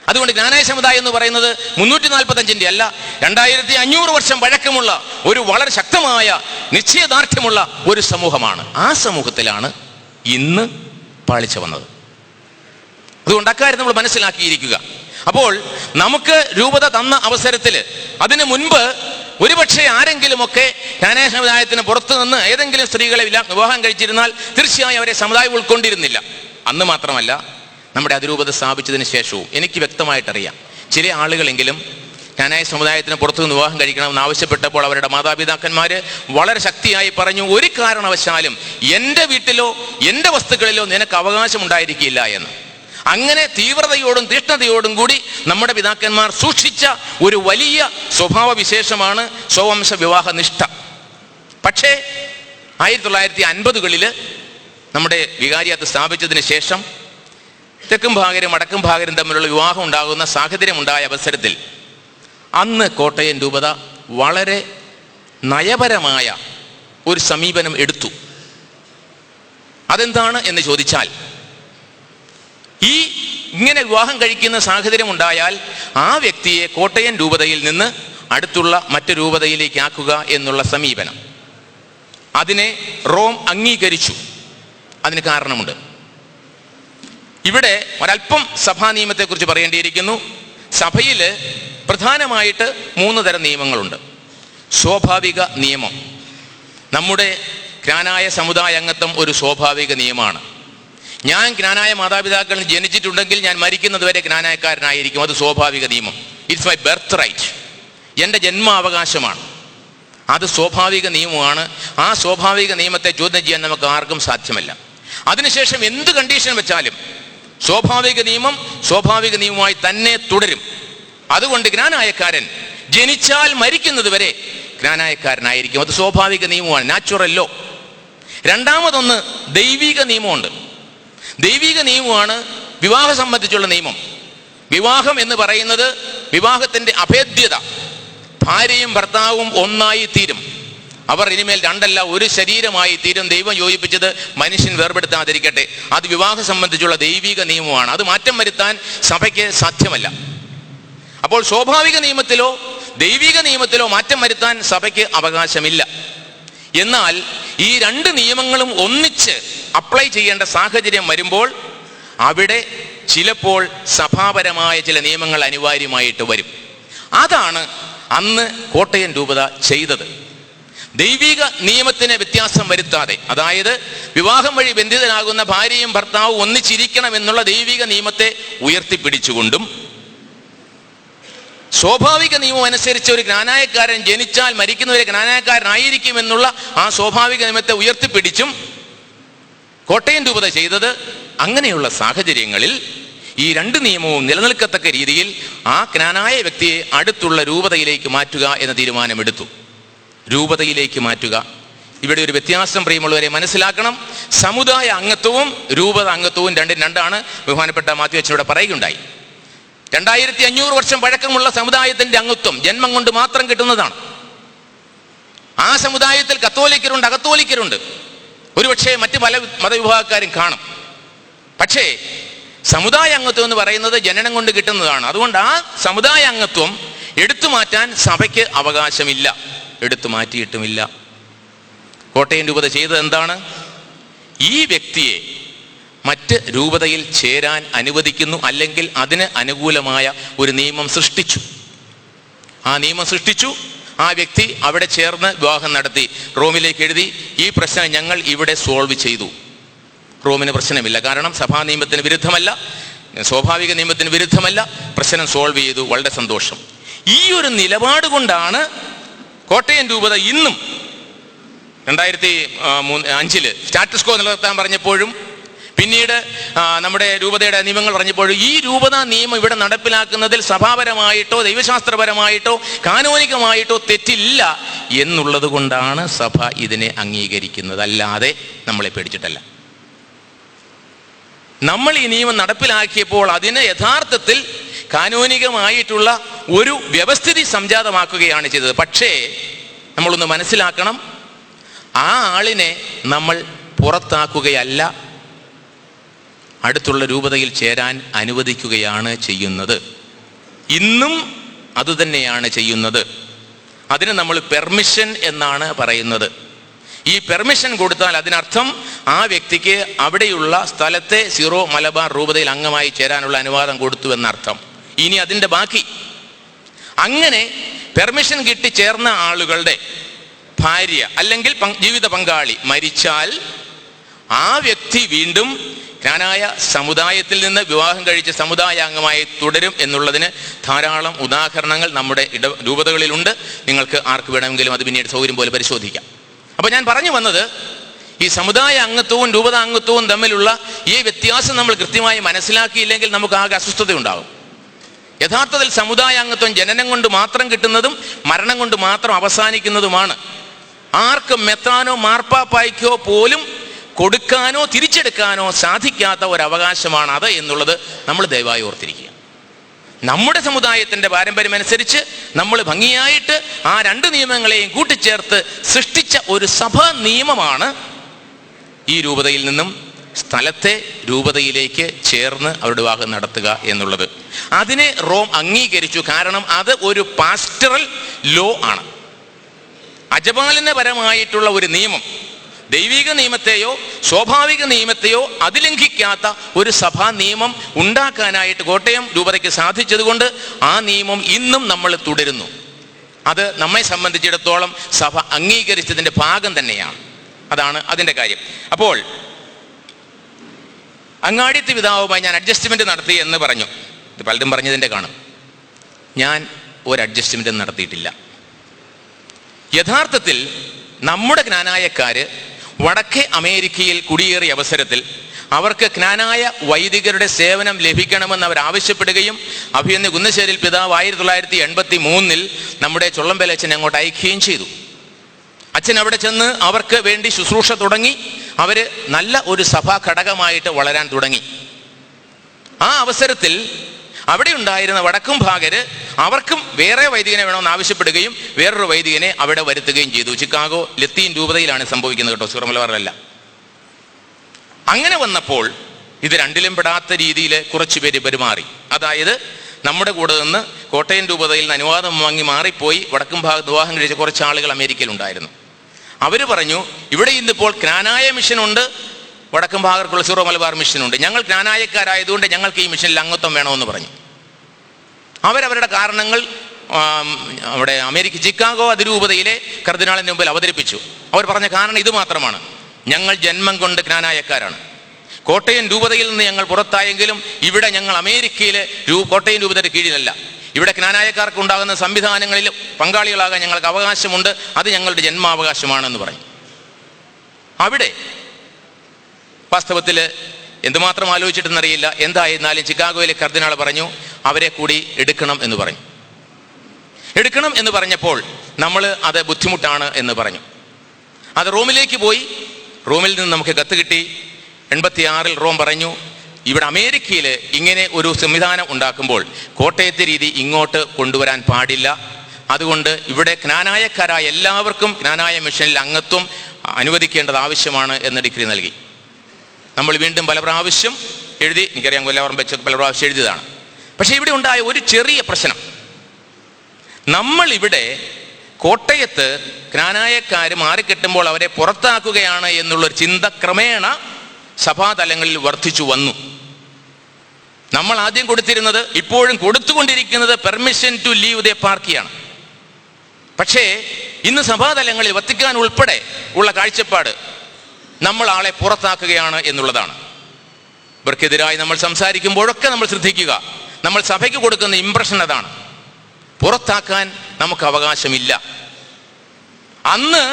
അതുകൊണ്ട് ജ്ഞാനായ സമുദായം എന്ന് പറയുന്നത് 345 അല്ല, 2500 വർഷം പഴക്കമുള്ള ഒരു വളരെ ശക്തമായ നിശ്ചയദാർഢ്യമുള്ള ഒരു സമൂഹമാണ്. ആ സമൂഹത്തിലാണ് ഇന്ന് പാളിച്ച വന്നത്. അതുകൊണ്ട് അക്കാര്യം നമ്മൾ മനസ്സിലാക്കിയിരിക്കുക. അപ്പോൾ നമുക്ക് രൂപത തന്ന അവസരത്തിൽ അതിനു മുൻപ് ഒരുപക്ഷെ ആരെങ്കിലുമൊക്കെ ജ്ഞാനായ സമുദായത്തിന് പുറത്തു നിന്ന് ഏതെങ്കിലും സ്ത്രീകളെ വിവാഹം കഴിച്ചിരുന്നാൽ തീർച്ചയായും അവരെ സമുദായം ഉൾക്കൊണ്ടിരുന്നില്ല. അന്ന് മാത്രമല്ല, നമ്മുടെ അതിരൂപത സ്ഥാപിച്ചതിന് ശേഷവും എനിക്ക് വ്യക്തമായിട്ടറിയാം, ചില ആളുകളെങ്കിലും ജ്ഞാനായ സമുദായത്തിന് പുറത്തുനിന്ന് വിവാഹം കഴിക്കണമെന്ന് ആവശ്യപ്പെട്ടപ്പോൾ അവരുടെ മാതാപിതാക്കന്മാർ വളരെ ശക്തിയായി പറഞ്ഞു, ഒരു കാരണവശാലും എൻ്റെ വീട്ടിലോ എൻ്റെ വസ്തുക്കളിലോ നിനക്ക് അവകാശം ഉണ്ടായിരിക്കില്ല എന്ന്. അങ്ങനെ തീവ്രതയോടും തീഷ്ണതയോടും കൂടി നമ്മുടെ പിതാക്കന്മാർ സൂക്ഷിച്ച ഒരു വലിയ സ്വഭാവ വിശേഷമാണ് സ്വവംശ വിവാഹ നിഷ്ഠ. പക്ഷേ 1950കളിൽ നമ്മുടെ വികാരിയത്ത് സ്ഥാപിച്ചതിന് ശേഷം തെക്കും ഭാഗരും വടക്കും ഭാഗരും തമ്മിലുള്ള വിവാഹം ഉണ്ടാകുന്ന സാഹചര്യം ഉണ്ടായ അവസരത്തിൽ അന്ന് കോട്ടയം രൂപത വളരെ നയപരമായ ഒരു സമീപനം എടുത്തു. അതെന്താണ് എന്ന് ചോദിച്ചാൽ, ഇങ്ങനെ വിവാഹം കഴിക്കുന്ന സാഹചര്യം ഉണ്ടായാൽ ആ വ്യക്തിയെ കോട്ടയം രൂപതയിൽ നിന്ന് അടുത്തുള്ള മറ്റു രൂപതയിലേക്ക് ആക്കുക എന്നുള്ള സമീപനം. അതിനെ റോം അംഗീകരിച്ചു. അതിന് കാരണമുണ്ട്. ഇവിടെ ഒരല്പം സഭാ നിയമത്തെക്കുറിച്ച് പറയേണ്ടിയിരിക്കുന്നു. സഭയിൽ പ്രധാനമായിട്ട് 3 തരം നിയമങ്ങളുണ്ട്. സ്വാഭാവിക നിയമം. നമ്മുടെ ജ്ഞാനായ സമുദായ അംഗത്വം ഒരു സ്വാഭാവിക നിയമമാണ്. ഞാൻ ജ്ഞാനായ മാതാപിതാക്കളിൽ ജനിച്ചിട്ടുണ്ടെങ്കിൽ ഞാൻ മരിക്കുന്നത് വരെ ജ്ഞാനായക്കാരനായിരിക്കും. അത് സ്വാഭാവിക നിയമം. It's my birthright. എൻ്റെ ജന്മാവകാശമാണ്. അത് സ്വാഭാവിക നിയമമാണ്. ആ സ്വാഭാവിക നിയമത്തെ ചോദ്യം ചെയ്യാൻ നമുക്ക് ആർക്കും സാധ്യമല്ല. അതിനുശേഷം എന്ത് കണ്ടീഷൻ വെച്ചാലും സ്വാഭാവിക നിയമം സ്വാഭാവിക നിയമമായി തന്നെ തുടരും. അതുകൊണ്ട് ജ്ഞാനായക്കാരൻ ജനിച്ചാൽ മരിക്കുന്നത് വരെ ജ്ഞാനായക്കാരനായിരിക്കും. അത് സ്വാഭാവിക നിയമമാണ്, നാച്ചുറൽ ലോ. രണ്ടാമതൊന്ന് ദൈവിക നിയമമുണ്ട്. ദൈവിക നിയമമാണ് വിവാഹം സംബന്ധിച്ചുള്ള നിയമം. വിവാഹം എന്ന് പറയുന്നത് വിവാഹത്തിൻ്റെ അഭേദ്യത. ഭാര്യയും ഭർത്താവും ഒന്നായി തീരും. അവർ ഇനിമേൽ രണ്ടല്ല ഒരു ശരീരമായി തീരും. ദൈവം യോജിപ്പിച്ചത് മനുഷ്യൻ വേർപെടുത്താതിരിക്കട്ടെ. അത് വിവാഹം സംബന്ധിച്ചുള്ള ദൈവിക നിയമമാണ്. അത് മാറ്റം വരുത്താൻ സഭയ്ക്ക് സാധ്യമല്ല. അപ്പോൾ സ്വാഭാവിക നിയമത്തിലോ ദൈവിക നിയമത്തിലോ മാറ്റം വരുത്താൻ സഭയ്ക്ക് അവകാശമില്ല. എന്നാൽ ഈ 2 നിയമങ്ങളും ഒന്നിച്ച് അപ്ലൈ ചെയ്യേണ്ട സാഹചര്യം വരുമ്പോൾ അവിടെ ചിലപ്പോൾ സഭാപരമായ ചില നിയമങ്ങൾ അനിവാര്യമായിട്ട് വരും. അതാണ് അന്ന് കോട്ടയം രൂപത ചെയ്തത്. ദൈവിക നിയമത്തിന് വ്യത്യാസം വരുത്താതെ, അതായത് വിവാഹം വഴി ബന്ധിതനാകുന്ന ഭാര്യയും ഭർത്താവും ഒന്നിച്ചിരിക്കണം എന്നുള്ള ദൈവിക നിയമത്തെ ഉയർത്തിപ്പിടിച്ചുകൊണ്ടും സ്വാഭാവിക നിയമം അനുസരിച്ച് ഒരു ജ്ഞാനായക്കാരൻ ജനിച്ചാൽ മരിക്കുന്നവരെ ജ്ഞാനായക്കാരനായിരിക്കും എന്നുള്ള ആ സ്വാഭാവിക നിയമത്തെ ഉയർത്തിപ്പിടിച്ചും കോട്ടയം രൂപത ചെയ്തത്, അങ്ങനെയുള്ള സാഹചര്യങ്ങളിൽ ഈ 2 നിയമവും നിലനിൽക്കത്തക്ക രീതിയിൽ ആ ജ്ഞാനായ വ്യക്തിയെ അടുത്തുള്ള രൂപതയിലേക്ക് മാറ്റുക എന്ന തീരുമാനമെടുത്തു. രൂപതയിലേക്ക് മാറ്റുക. ഇവിടെ ഒരു വ്യത്യാസം പ്രിയമുള്ളവരെ മനസ്സിലാക്കണം. സമുദായ അംഗത്വവും രൂപത അംഗത്വവും രണ്ടും രണ്ടാണ്. ബഹുമാനപ്പെട്ട മാത്യു അച്ഛനോട് പറയുകയുണ്ടായി. 2500 വർഷം പഴക്കമുള്ള സമുദായത്തിന്റെ അംഗത്വം ജന്മം കൊണ്ട് മാത്രം കിട്ടുന്നതാണ്. ആ സമുദായത്തിൽ കത്തോലിക്കരുണ്ട്, അകത്തോലിക്കരുണ്ട്, ഒരുപക്ഷെ മറ്റ് പല മതവിഭാഗക്കാരും കാണും. പക്ഷേ സമുദായ അംഗത്വം എന്ന് പറയുന്നത് ജനനം കൊണ്ട് കിട്ടുന്നതാണ്. അതുകൊണ്ട് ആ സമുദായ അംഗത്വം എടുത്തു മാറ്റാൻ സഭയ്ക്ക് അവകാശമില്ല, എടുത്തു മാറ്റിയിട്ടുമില്ല. കോട്ടയം രൂപത ചെയ്തത് എന്താണ്? ഈ വ്യക്തിയെ മറ്റ് രൂപതയിൽ ചേരാൻ അനുവദിക്കുന്നു, അല്ലെങ്കിൽ അതിന് അനുകൂലമായ ഒരു നിയമം സൃഷ്ടിച്ചു. ആ നിയമം സൃഷ്ടിച്ചു. ആ വ്യക്തി അവിടെ ചേർന്ന് വിവാഹം നടത്തി. റോമിലേക്ക് എഴുതി, ഈ പ്രശ്നം ഞങ്ങൾ ഇവിടെ സോൾവ് ചെയ്തു. റോമിന് പ്രശ്നമില്ല, കാരണം സഭാ നിയമത്തിന് വിരുദ്ധമല്ല, സ്വാഭാവിക നിയമത്തിന് വിരുദ്ധമല്ല. പ്രശ്നം സോൾവ് ചെയ്തു. വളരെ സന്തോഷം. ഈ ഒരു നിലപാട് കൊണ്ടാണ് കോട്ടയം രൂപത ഇന്നും 2005 സ്റ്റാറ്റസ് കോ നിലനിർത്താൻ പറഞ്ഞപ്പോഴും പിന്നീട് നമ്മുടെ രൂപതയുടെ നിയമങ്ങൾ പറഞ്ഞപ്പോഴും ഈ രൂപത നിയമം ഇവിടെ നടപ്പിലാക്കുന്നതിൽ സഭാപരമായിട്ടോ ദൈവശാസ്ത്രപരമായിട്ടോ കാനോനികമായിട്ടോ തെറ്റില്ല എന്നുള്ളത് കൊണ്ടാണ് സഭ ഇതിനെ അംഗീകരിക്കുന്നത്. അല്ലാതെ നമ്മളെ പേടിച്ചിട്ടല്ല. നമ്മൾ ഈ നിയമം നടപ്പിലാക്കിയപ്പോൾ അതിന് യഥാർത്ഥത്തിൽ കാനോനികമായിട്ടുള്ള ഒരു വ്യവസ്ഥിതി സംജാതമാക്കുകയാണ് ചെയ്തത്. പക്ഷേ നമ്മളൊന്ന് മനസ്സിലാക്കണം, ആ ആളിനെ നമ്മൾ പുറത്താക്കുകയല്ല, അടുത്തുള്ള രൂപതയിൽ ചേരാൻ അനുവദിക്കുകയാണ് ചെയ്യുന്നത്. ഇന്നും അതുതന്നെയാണ് ചെയ്യുന്നത്. അതിന് നമ്മൾ പെർമിഷൻ എന്നാണ് പറയുന്നത്. ഈ പെർമിഷൻ കൊടുത്താൽ അതിനർത്ഥം ആ വ്യക്തിക്ക് അവിടെയുള്ള സ്ഥലത്തെ സീറോ മലബാർ രൂപതയിൽ അംഗമായി ചേരാനുള്ള അനുവാദം കൊടുത്തു എന്നർത്ഥം. ഇനി അതിൻ്റെ ബാക്കി, അങ്ങനെ പെർമിഷൻ കിട്ടി ചേർന്ന ആളുകളുടെ ഭാര്യ അല്ലെങ്കിൽ ജീവിത പങ്കാളി മരിച്ചാൽ ആ വ്യക്തി വീണ്ടും ക്നാനായ സമുദായത്തിൽ നിന്ന് വിവാഹം കഴിച്ച സമുദായാംഗമായി തുടരും എന്നുള്ളതിന് ധാരാളം ഉദാഹരണങ്ങൾ നമ്മുടെ രൂപതകളിലുണ്ട്. നിങ്ങൾക്ക് ആർക്ക് വേണമെങ്കിലും അത് പിന്നീട് സൗകര്യം പോലെ പരിശോധിക്കാം. അപ്പോൾ ഞാൻ പറഞ്ഞു വന്നത്, ഈ സമുദായ അംഗത്വവും രൂപതാംഗത്വവും തമ്മിലുള്ള ഈ വ്യത്യാസം നമ്മൾ കൃത്യമായി മനസ്സിലാക്കിയില്ലെങ്കിൽ നമുക്ക് ആകെ അസ്വസ്ഥത ഉണ്ടാകും. യഥാർത്ഥത്തിൽ സമുദായാംഗത്വം ജനനം കൊണ്ട് മാത്രം കിട്ടുന്നതും മരണം കൊണ്ട് മാത്രം അവസാനിക്കുന്നതുമാണ്. ആർക്കും മെത്രാനോ മാർപ്പാപ്പായ്ക്കോ പോലും കൊടുക്കാനോ തിരിച്ചെടുക്കാനോ സാധിക്കാത്ത ഒരവകാശമാണ് അത് എന്നുള്ളത് നമ്മൾ ദയവായി ഓർത്തിരിക്കുക. നമ്മുടെ സമുദായത്തിൻ്റെ പാരമ്പര്യമനുസരിച്ച് നമ്മൾ ഭംഗിയായിട്ട് ആ രണ്ട് നിയമങ്ങളെയും കൂട്ടിച്ചേർത്ത് സൃഷ്ടിച്ച ഒരു സഭാ നിയമമാണ് ഈ രൂപതയിൽ നിന്നും സ്ഥലത്തെ രൂപതയിലേക്ക് ചേർന്ന് അവരുടെ വിവാഹം നടത്തുക എന്നുള്ളത്. അതിനെ റോം അംഗീകരിച്ചു. കാരണം അത് ഒരു പാസ്റ്ററൽ ലോ ആണ്. അജപാലനപരമായിട്ടുള്ള ഒരു നിയമം, ദൈവിക നിയമത്തെയോ സ്വാഭാവിക നിയമത്തെയോ അതിലംഘിക്കാത്ത ഒരു സഭാ നിയമം ഉണ്ടാക്കാനായിട്ട് കോട്ടയം രൂപതയ്ക്ക് സാധിച്ചതുകൊണ്ട് ആ നിയമം ഇന്നും നമ്മൾ തുടരുന്നു. അത് നമ്മെ സംബന്ധിച്ചിടത്തോളം സഭ അംഗീകരിച്ചതിൻ്റെ ഭാഗം തന്നെയാണ്. അതാണ് അതിൻ്റെ കാര്യം. അപ്പോൾ അങ്ങാടിത്തെ പിതാവുമായി ഞാൻ അഡ്ജസ്റ്റ്മെൻറ്റ് നടത്തി എന്ന് പറഞ്ഞു. ഇത് പലരും പറഞ്ഞതിൻ്റെ കാണും. ഞാൻ ഒരു അഡ്ജസ്റ്റ്മെൻറ്റും നടത്തിയിട്ടില്ല. യഥാർത്ഥത്തിൽ നമ്മുടെ ക്നാനായക്കാർ വടക്കേ അമേരിക്കയിൽ കുടിയേറിയ അവസരത്തിൽ അവർക്ക് ക്നാനായ വൈദികരുടെ സേവനം ലഭിക്കണമെന്ന് അവർ ആവശ്യപ്പെടുകയും അഭിയന്ന് കുന്നശ്ശേരിൽ പിതാവ് 1983 നമ്മുടെ ചൊള്ളമ്പേൽ അച്ഛനെ അങ്ങോട്ട് അയക്കുകയും ചെയ്തു. അച്ഛൻ അവിടെ ചെന്ന് അവർക്ക് വേണ്ടി ശുശ്രൂഷ തുടങ്ങി. അവർ നല്ല ഒരു സഭാ ഘടകമായിട്ട് വളരാൻ തുടങ്ങി. ആ അവസരത്തിൽ അവിടെ ഉണ്ടായിരുന്ന വടക്കും ഭാഗര് അവർക്കും വേറെ വൈദികനെ വേണമെന്ന് ആവശ്യപ്പെടുകയും വേറൊരു വൈദികനെ അവിടെ വരുത്തുകയും ചെയ്തു. ചിക്കാഗോ ലത്തീൻ രൂപതയിലാണ് സംഭവിക്കുന്നത് കേട്ടോ, സീറോ മലബാറിലല്ല. അങ്ങനെ വന്നപ്പോൾ ഇത് രണ്ടിലും പെടാത്ത രീതിയിൽ കുറച്ചു പേര് പെരുമാറി. അതായത് നമ്മുടെ കൂടെ നിന്ന് കോട്ടയം രൂപതയിൽ നിന്ന് അനുവാദം വാങ്ങി മാറിപ്പോയി വടക്കും ഭാഗത്ത് വിവാഹം കഴിച്ച കുറച്ച് ആളുകൾ അമേരിക്കയിലുണ്ടായിരുന്നു. അവർ പറഞ്ഞു, ഇവിടെ ഇന്നിപ്പോൾ ക്നാനായ മിഷനുണ്ട്, വടക്കും ഭാഗർക്കുള്ള സീറോ മലബാർ മിഷനുണ്ട്. ഞങ്ങൾ ക്നാനായക്കാരായതുകൊണ്ട് ഞങ്ങൾക്ക് ഈ മിഷനിൽ അംഗത്വം വേണമെന്ന് പറഞ്ഞു. അവരവരുടെ കാരണങ്ങൾ അവിടെ അമേരിക്ക ചിക്കാഗോ അതിരൂപതയിലെ കർദിനാളിന് മുമ്പിൽ അവതരിപ്പിച്ചു. അവർ പറഞ്ഞ കാരണം ഇത് മാത്രമാണ്: ഞങ്ങൾ ജന്മം കൊണ്ട് ക്നാനായക്കാരാണ്. കോട്ടയം രൂപതയിൽ നിന്ന് ഞങ്ങൾ പുറത്തായെങ്കിലും ഇവിടെ ഞങ്ങൾ അമേരിക്കയിലെ കോട്ടയം രൂപതയുടെ കീഴിലല്ല. ഇവിടെ ക്നാനായക്കാർക്ക് ഉണ്ടാകുന്ന സംവിധാനങ്ങളിൽ പങ്കാളികളാകാൻ ഞങ്ങൾക്ക് അവകാശമുണ്ട്. അത് ഞങ്ങളുടെ ജന്മാവകാശമാണെന്ന് പറഞ്ഞു. അവിടെ വാസ്തവത്തിൽ എന്തുമാത്രം ആലോചിച്ചിട്ടെന്നറിയില്ല, എന്തായിരുന്നാലും ചിക്കാഗോയിലെ കർദിനാൾ പറഞ്ഞു അവരെ കൂടി എടുക്കണം എന്ന് പറഞ്ഞു. എടുക്കണം എന്ന് പറഞ്ഞപ്പോൾ നമ്മൾ അത് ബുദ്ധിമുട്ടാണ് എന്ന് പറഞ്ഞു. അത് റോമിലേക്ക് പോയി. റോമിൽ നിന്ന് നമുക്ക് കത്ത് കിട്ടി. 86 റോം പറഞ്ഞു, ഇവിടെ അമേരിക്കയിൽ ഇങ്ങനെ ഒരു സംവിധാനം ഉണ്ടാക്കുമ്പോൾ കോട്ടയത്തെ രീതി ഇങ്ങോട്ട് കൊണ്ടുവരാൻ പാടില്ല. അതുകൊണ്ട് ഇവിടെ ക്നാനായക്കാരായ എല്ലാവർക്കും ക്നാനായ മിഷനിൽ അംഗത്വം അനുവദിക്കേണ്ടത് ആവശ്യമാണ് എന്ന് ഡിഗ്രി നൽകി. നമ്മൾ വീണ്ടും പല പ്രാവശ്യം എഴുതി, എനിക്കറിയാം കൊല്ലവറം വെച്ച് പല പ്രാവശ്യം എഴുതിയതാണ്. പക്ഷേ ഇവിടെ ഉണ്ടായ ഒരു ചെറിയ പ്രശ്നം, നമ്മളിവിടെ കോട്ടയത്ത് ക്നാനായക്കാർ മാറിക്കെട്ടുമ്പോൾ അവരെ പുറത്താക്കുകയാണ് എന്നുള്ളൊരു ചിന്ത ക്രമേണ സഭാതലങ്ങളിൽ വർദ്ധിച്ചു വന്നു. നമ്മൾ ആദ്യം കൊടുത്തിരുന്നത്, ഇപ്പോഴും കൊടുത്തുകൊണ്ടിരിക്കുന്നത് പെർമിഷൻ ടു ലീവ് ദ പാർക്കിയാണ്. പക്ഷേ ഇന്ന് സഭാതലങ്ങളിൽ വത്തിക്കാൻ ഉൾപ്പെടെ ഉള്ള കാഴ്ചപ്പാട് നമ്മൾ ആളെ പുറത്താക്കുകയാണ് എന്നുള്ളതാണ്. ഇവർക്കെതിരായി നമ്മൾ സംസാരിക്കുമ്പോഴൊക്കെ നമ്മൾ ശ്രദ്ധിക്കുക, നമ്മൾ സഭയ്ക്ക് കൊടുക്കുന്ന ഇംപ്രഷൻ അതാണ്: പുറത്താക്കാൻ നമുക്ക് അവകാശമില്ല. അന്ന്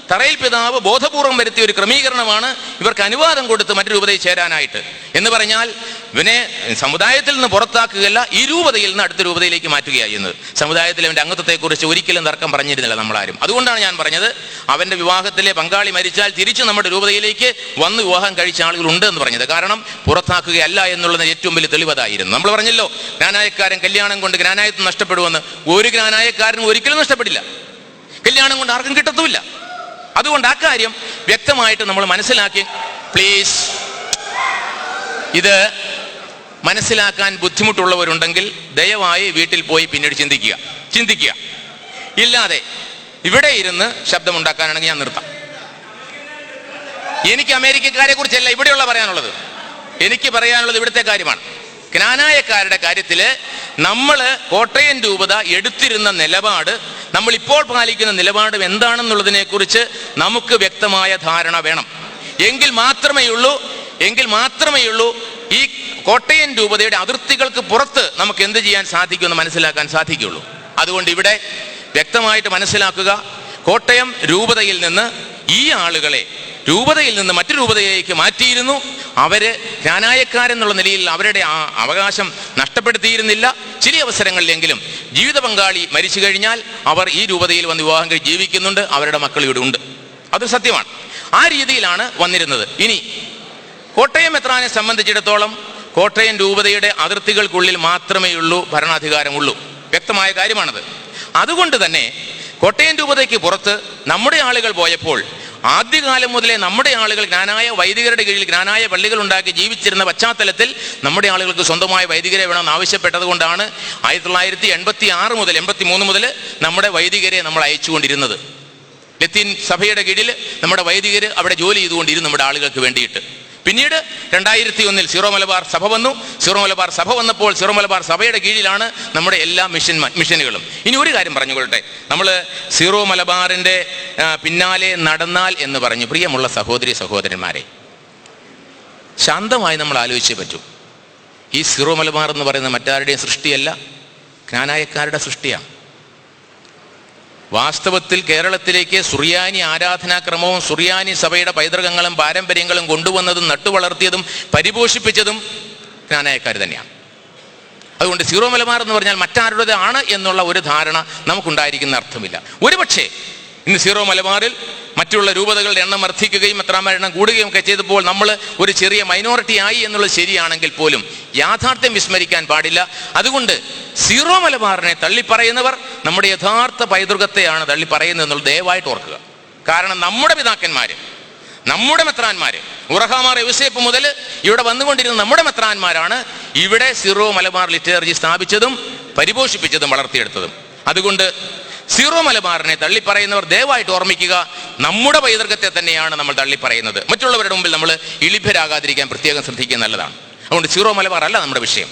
തറയിൽ പിതാവ് ബോധപൂർവം വരുത്തിയ ഒരു ക്രമീകരണമാണ് ഇവർക്ക് അനുവാദം കൊടുത്ത് മറ്റു രൂപതയിൽ ചേരാനായിട്ട്. എന്ന് പറഞ്ഞാൽ ഇവനെ സമുദായത്തിൽ നിന്ന് പുറത്താക്കുകയല്ല, ഈ രൂപതയിൽ നിന്ന് അടുത്ത രൂപതയിലേക്ക് മാറ്റുകയായി എന്നത്. സമുദായത്തിൽ അവൻ്റെ അംഗത്വത്തെക്കുറിച്ച് ഒരിക്കലും തർക്കം പറഞ്ഞിരുന്നില്ല നമ്മളാരും. അതുകൊണ്ടാണ് ഞാൻ പറഞ്ഞത്, അവൻ്റെ വിവാഹത്തിലെ പങ്കാളി മരിച്ചാൽ തിരിച്ച് നമ്മുടെ രൂപതയിലേക്ക് വന്ന് വിവാഹം കഴിച്ച ആളുകളുണ്ട് എന്ന് പറഞ്ഞത്. കാരണം പുറത്താക്കുകയല്ല എന്നുള്ളതിന് ഏറ്റവും വലിയ തെളിവതായിരുന്നു. നമ്മൾ പറഞ്ഞല്ലോ, ജ്ഞാനായക്കാരൻ കല്യാണം കൊണ്ട് ജ്ഞാനായത്വം നഷ്ടപ്പെടുമെന്ന്. ഒരു ജ്ഞാനായക്കാരനും ഒരിക്കലും നഷ്ടപ്പെടില്ല. കല്യാണം കൊണ്ട് ആർക്കും കിട്ടത്തുമില്ല. അതുകൊണ്ട് ആ കാര്യം വ്യക്തമായിട്ട് നമ്മൾ മനസ്സിലാക്കി. പ്ലീസ്, ഇത് മനസ്സിലാക്കാൻ ബുദ്ധിമുട്ടുള്ളവരുണ്ടെങ്കിൽ ദയവായി വീട്ടിൽ പോയി പിന്നീട് ചിന്തിക്കുക. ഇല്ലാതെ ഇവിടെ ഇരുന്ന് ശബ്ദമുണ്ടാക്കാനാണെങ്കിൽ ഞാൻ നിർത്താം. എനിക്ക് അമേരിക്കക്കാരെ കുറിച്ചല്ല ഇവിടെയുള്ള പറയാനുള്ളത്. എനിക്ക് പറയാനുള്ളത് ഇവിടുത്തെ കാര്യമാണ്. ക്നാനായക്കാരുടെ കാര്യത്തിൽ നമ്മൾ കോട്ടയം രൂപത എടുത്തിരുന്ന നിലപാട്, നമ്മൾ ഇപ്പോൾ പാലിക്കുന്ന നിലപാട് എന്താണെന്നുള്ളതിനെ കുറിച്ച് നമുക്ക് വ്യക്തമായ ധാരണ വേണം. എങ്കിൽ മാത്രമേ ഉള്ളൂ ഈ കോട്ടയം രൂപതയുടെ അതിർത്തികൾക്ക് പുറത്ത് നമുക്ക് എന്ത് ചെയ്യാൻ സാധിക്കുമെന്ന് മനസ്സിലാക്കാൻ സാധിക്കുകയുള്ളൂ. അതുകൊണ്ട് ഇവിടെ വ്യക്തമായിട്ട് മനസ്സിലാക്കുക, കോട്ടയം രൂപതയിൽ നിന്ന് ഈ ആളുകളെ രൂപതയിൽ നിന്ന് മറ്റു രൂപതയിലേക്ക് മാറ്റിയിരുന്നു. അവര് ക്നാനായക്കാരെന്നുള്ള നിലയിൽ അവരുടെ ആ അവകാശം നഷ്ടപ്പെടുത്തിയിരുന്നില്ല. ചില അവസരങ്ങളിലെങ്കിലും ജീവിത പങ്കാളി മരിച്ചു കഴിഞ്ഞാൽ അവർ ഈ രൂപതയിൽ വന്ന് വിവാഹം കഴിച്ച് ജീവിക്കുന്നുണ്ട്. അവരുടെ മക്കൾ ഇവിടെ ഉണ്ട്. അത് സത്യമാണ്. ആ രീതിയിലാണ് വന്നിരുന്നത്. ഇനി കോട്ടയം മെത്രാനെ സംബന്ധിച്ചിടത്തോളം കോട്ടയം രൂപതയുടെ അതിർത്തികൾക്കുള്ളിൽ മാത്രമേ ഉള്ളൂ ഭരണാധികാരമുള്ളൂ. വ്യക്തമായ കാര്യമാണത്. അതുകൊണ്ട് തന്നെ കോട്ടയം രൂപതയ്ക്ക് പുറത്ത് നമ്മുടെ ആളുകൾ പോയപ്പോൾ ആദ്യകാലം മുതലേ നമ്മുടെ ആളുകൾ ജ്ഞാനായ വൈദികരുടെ കീഴിൽ ജ്ഞാനായ പള്ളികൾ ഉണ്ടാക്കി ജീവിച്ചിരുന്ന പശ്ചാത്തലത്തിൽ നമ്മുടെ ആളുകൾക്ക് സ്വന്തമായ വൈദികരെ വേണമെന്ന് ആവശ്യപ്പെട്ടത് കൊണ്ടാണ് 1986 മുതൽ 83 മുതൽ നമ്മുടെ വൈദികരെ നമ്മൾ അയച്ചുകൊണ്ടിരുന്നത്. ലത്തീൻ സഭയുടെ കീഴിൽ നമ്മുടെ വൈദികർ അവിടെ ജോലി ചെയ്തുകൊണ്ടിരുന്നു നമ്മുടെ ആളുകൾക്ക് വേണ്ടിയിട്ട്. പിന്നീട് 2001 സീറോ മലബാർ സഭ വന്നു. സീറോ മലബാർ സഭ വന്നപ്പോൾ സീറോ മലബാർ സഭയുടെ കീഴിലാണ് നമ്മുടെ എല്ലാ മിഷനുകളും. ഇനി ഒരു കാര്യം പറഞ്ഞുകൊള്ളട്ടെ, നമ്മൾ സീറോ മലബാറിൻ്റെ പിന്നാലെ നടന്നാൽ എന്ന് പറഞ്ഞു. പ്രിയമുള്ള സഹോദരന്മാരെ, ശാന്തമായി നമ്മൾ ആലോചിച്ചേ പറ്റൂ. ഈ സീറോ മലബാർ എന്ന് പറയുന്ന മറ്റാരുടെയും സൃഷ്ടിയല്ല, ക്നാനായക്കാരുടെ സൃഷ്ടിയാണ്. വാസ്തവത്തിൽ കേരളത്തിലേക്ക് സുറിയാനി ആരാധനാക്രമവും സുറിയാനി സഭയുടെ പൈതൃകങ്ങളും പാരമ്പര്യങ്ങളും കൊണ്ടുവന്നതും നട്ടുവളർത്തിയതും പരിപോഷിപ്പിച്ചതും ക്നാനായക്കാർ തന്നെയാണ്. അതുകൊണ്ട് സീറോ മലബാർ എന്ന് പറഞ്ഞാൽ മറ്റാരുടേതാണ് എന്നുള്ള ഒരു ധാരണ നമുക്കുണ്ടായിരിക്കുന്ന അർത്ഥമില്ല. ഒരുപക്ഷെ ഇന്ന് സീറോ മലബാറിൽ മറ്റുള്ള രൂപതകളുടെ എണ്ണം വർദ്ധിക്കുകയും മെത്രാന്മാരുടെ എണ്ണം കൂടുകയും ഒക്കെ ചെയ്തപ്പോൾ നമ്മൾ ഒരു ചെറിയ മൈനോറിറ്റി ആയി എന്നുള്ളത് ശരിയാണെങ്കിൽ പോലും യാഥാർത്ഥ്യം വിസ്മരിക്കാൻ പാടില്ല. അതുകൊണ്ട് സീറോ മലബാറിനെ തള്ളിപ്പറയുന്നവർ നമ്മുടെ യഥാർത്ഥ പൈതൃകത്തെയാണ് തള്ളിപ്പറയുന്നത് എന്നുള്ളത് ദയവായിട്ട് ഓർക്കുക. കാരണം നമ്മുടെ പിതാക്കന്മാര്, നമ്മുടെ മെത്രാന്മാര്, ഉറഹാമാർ യൂസേപ്പ് മുതൽ ഇവിടെ വന്നുകൊണ്ടിരുന്ന നമ്മുടെ മെത്രാന്മാരാണ് ഇവിടെ സീറോ മലബാർ ലിറ്ററേച്ചർ സ്ഥാപിച്ചതും പരിപോഷിപ്പിച്ചതും വളർത്തിയെടുത്തതും. അതുകൊണ്ട് സീറോ മലബാറിനെ തള്ളിപ്പറയുന്നവർ ദയവായിട്ട് ഓർമ്മിക്കുക, നമ്മുടെ പൈതൃകത്തെ തന്നെയാണ് നമ്മൾ തള്ളിപ്പറയുന്നത്. മറ്റുള്ളവരുടെ മുമ്പിൽ നമ്മൾ ഇളിഭരാകാതിരിക്കാൻ പ്രത്യേകം ശ്രദ്ധിക്കുക നല്ലതാണ്. അതുകൊണ്ട് സീറോ മലബാർ അല്ല നമ്മുടെ വിഷയം.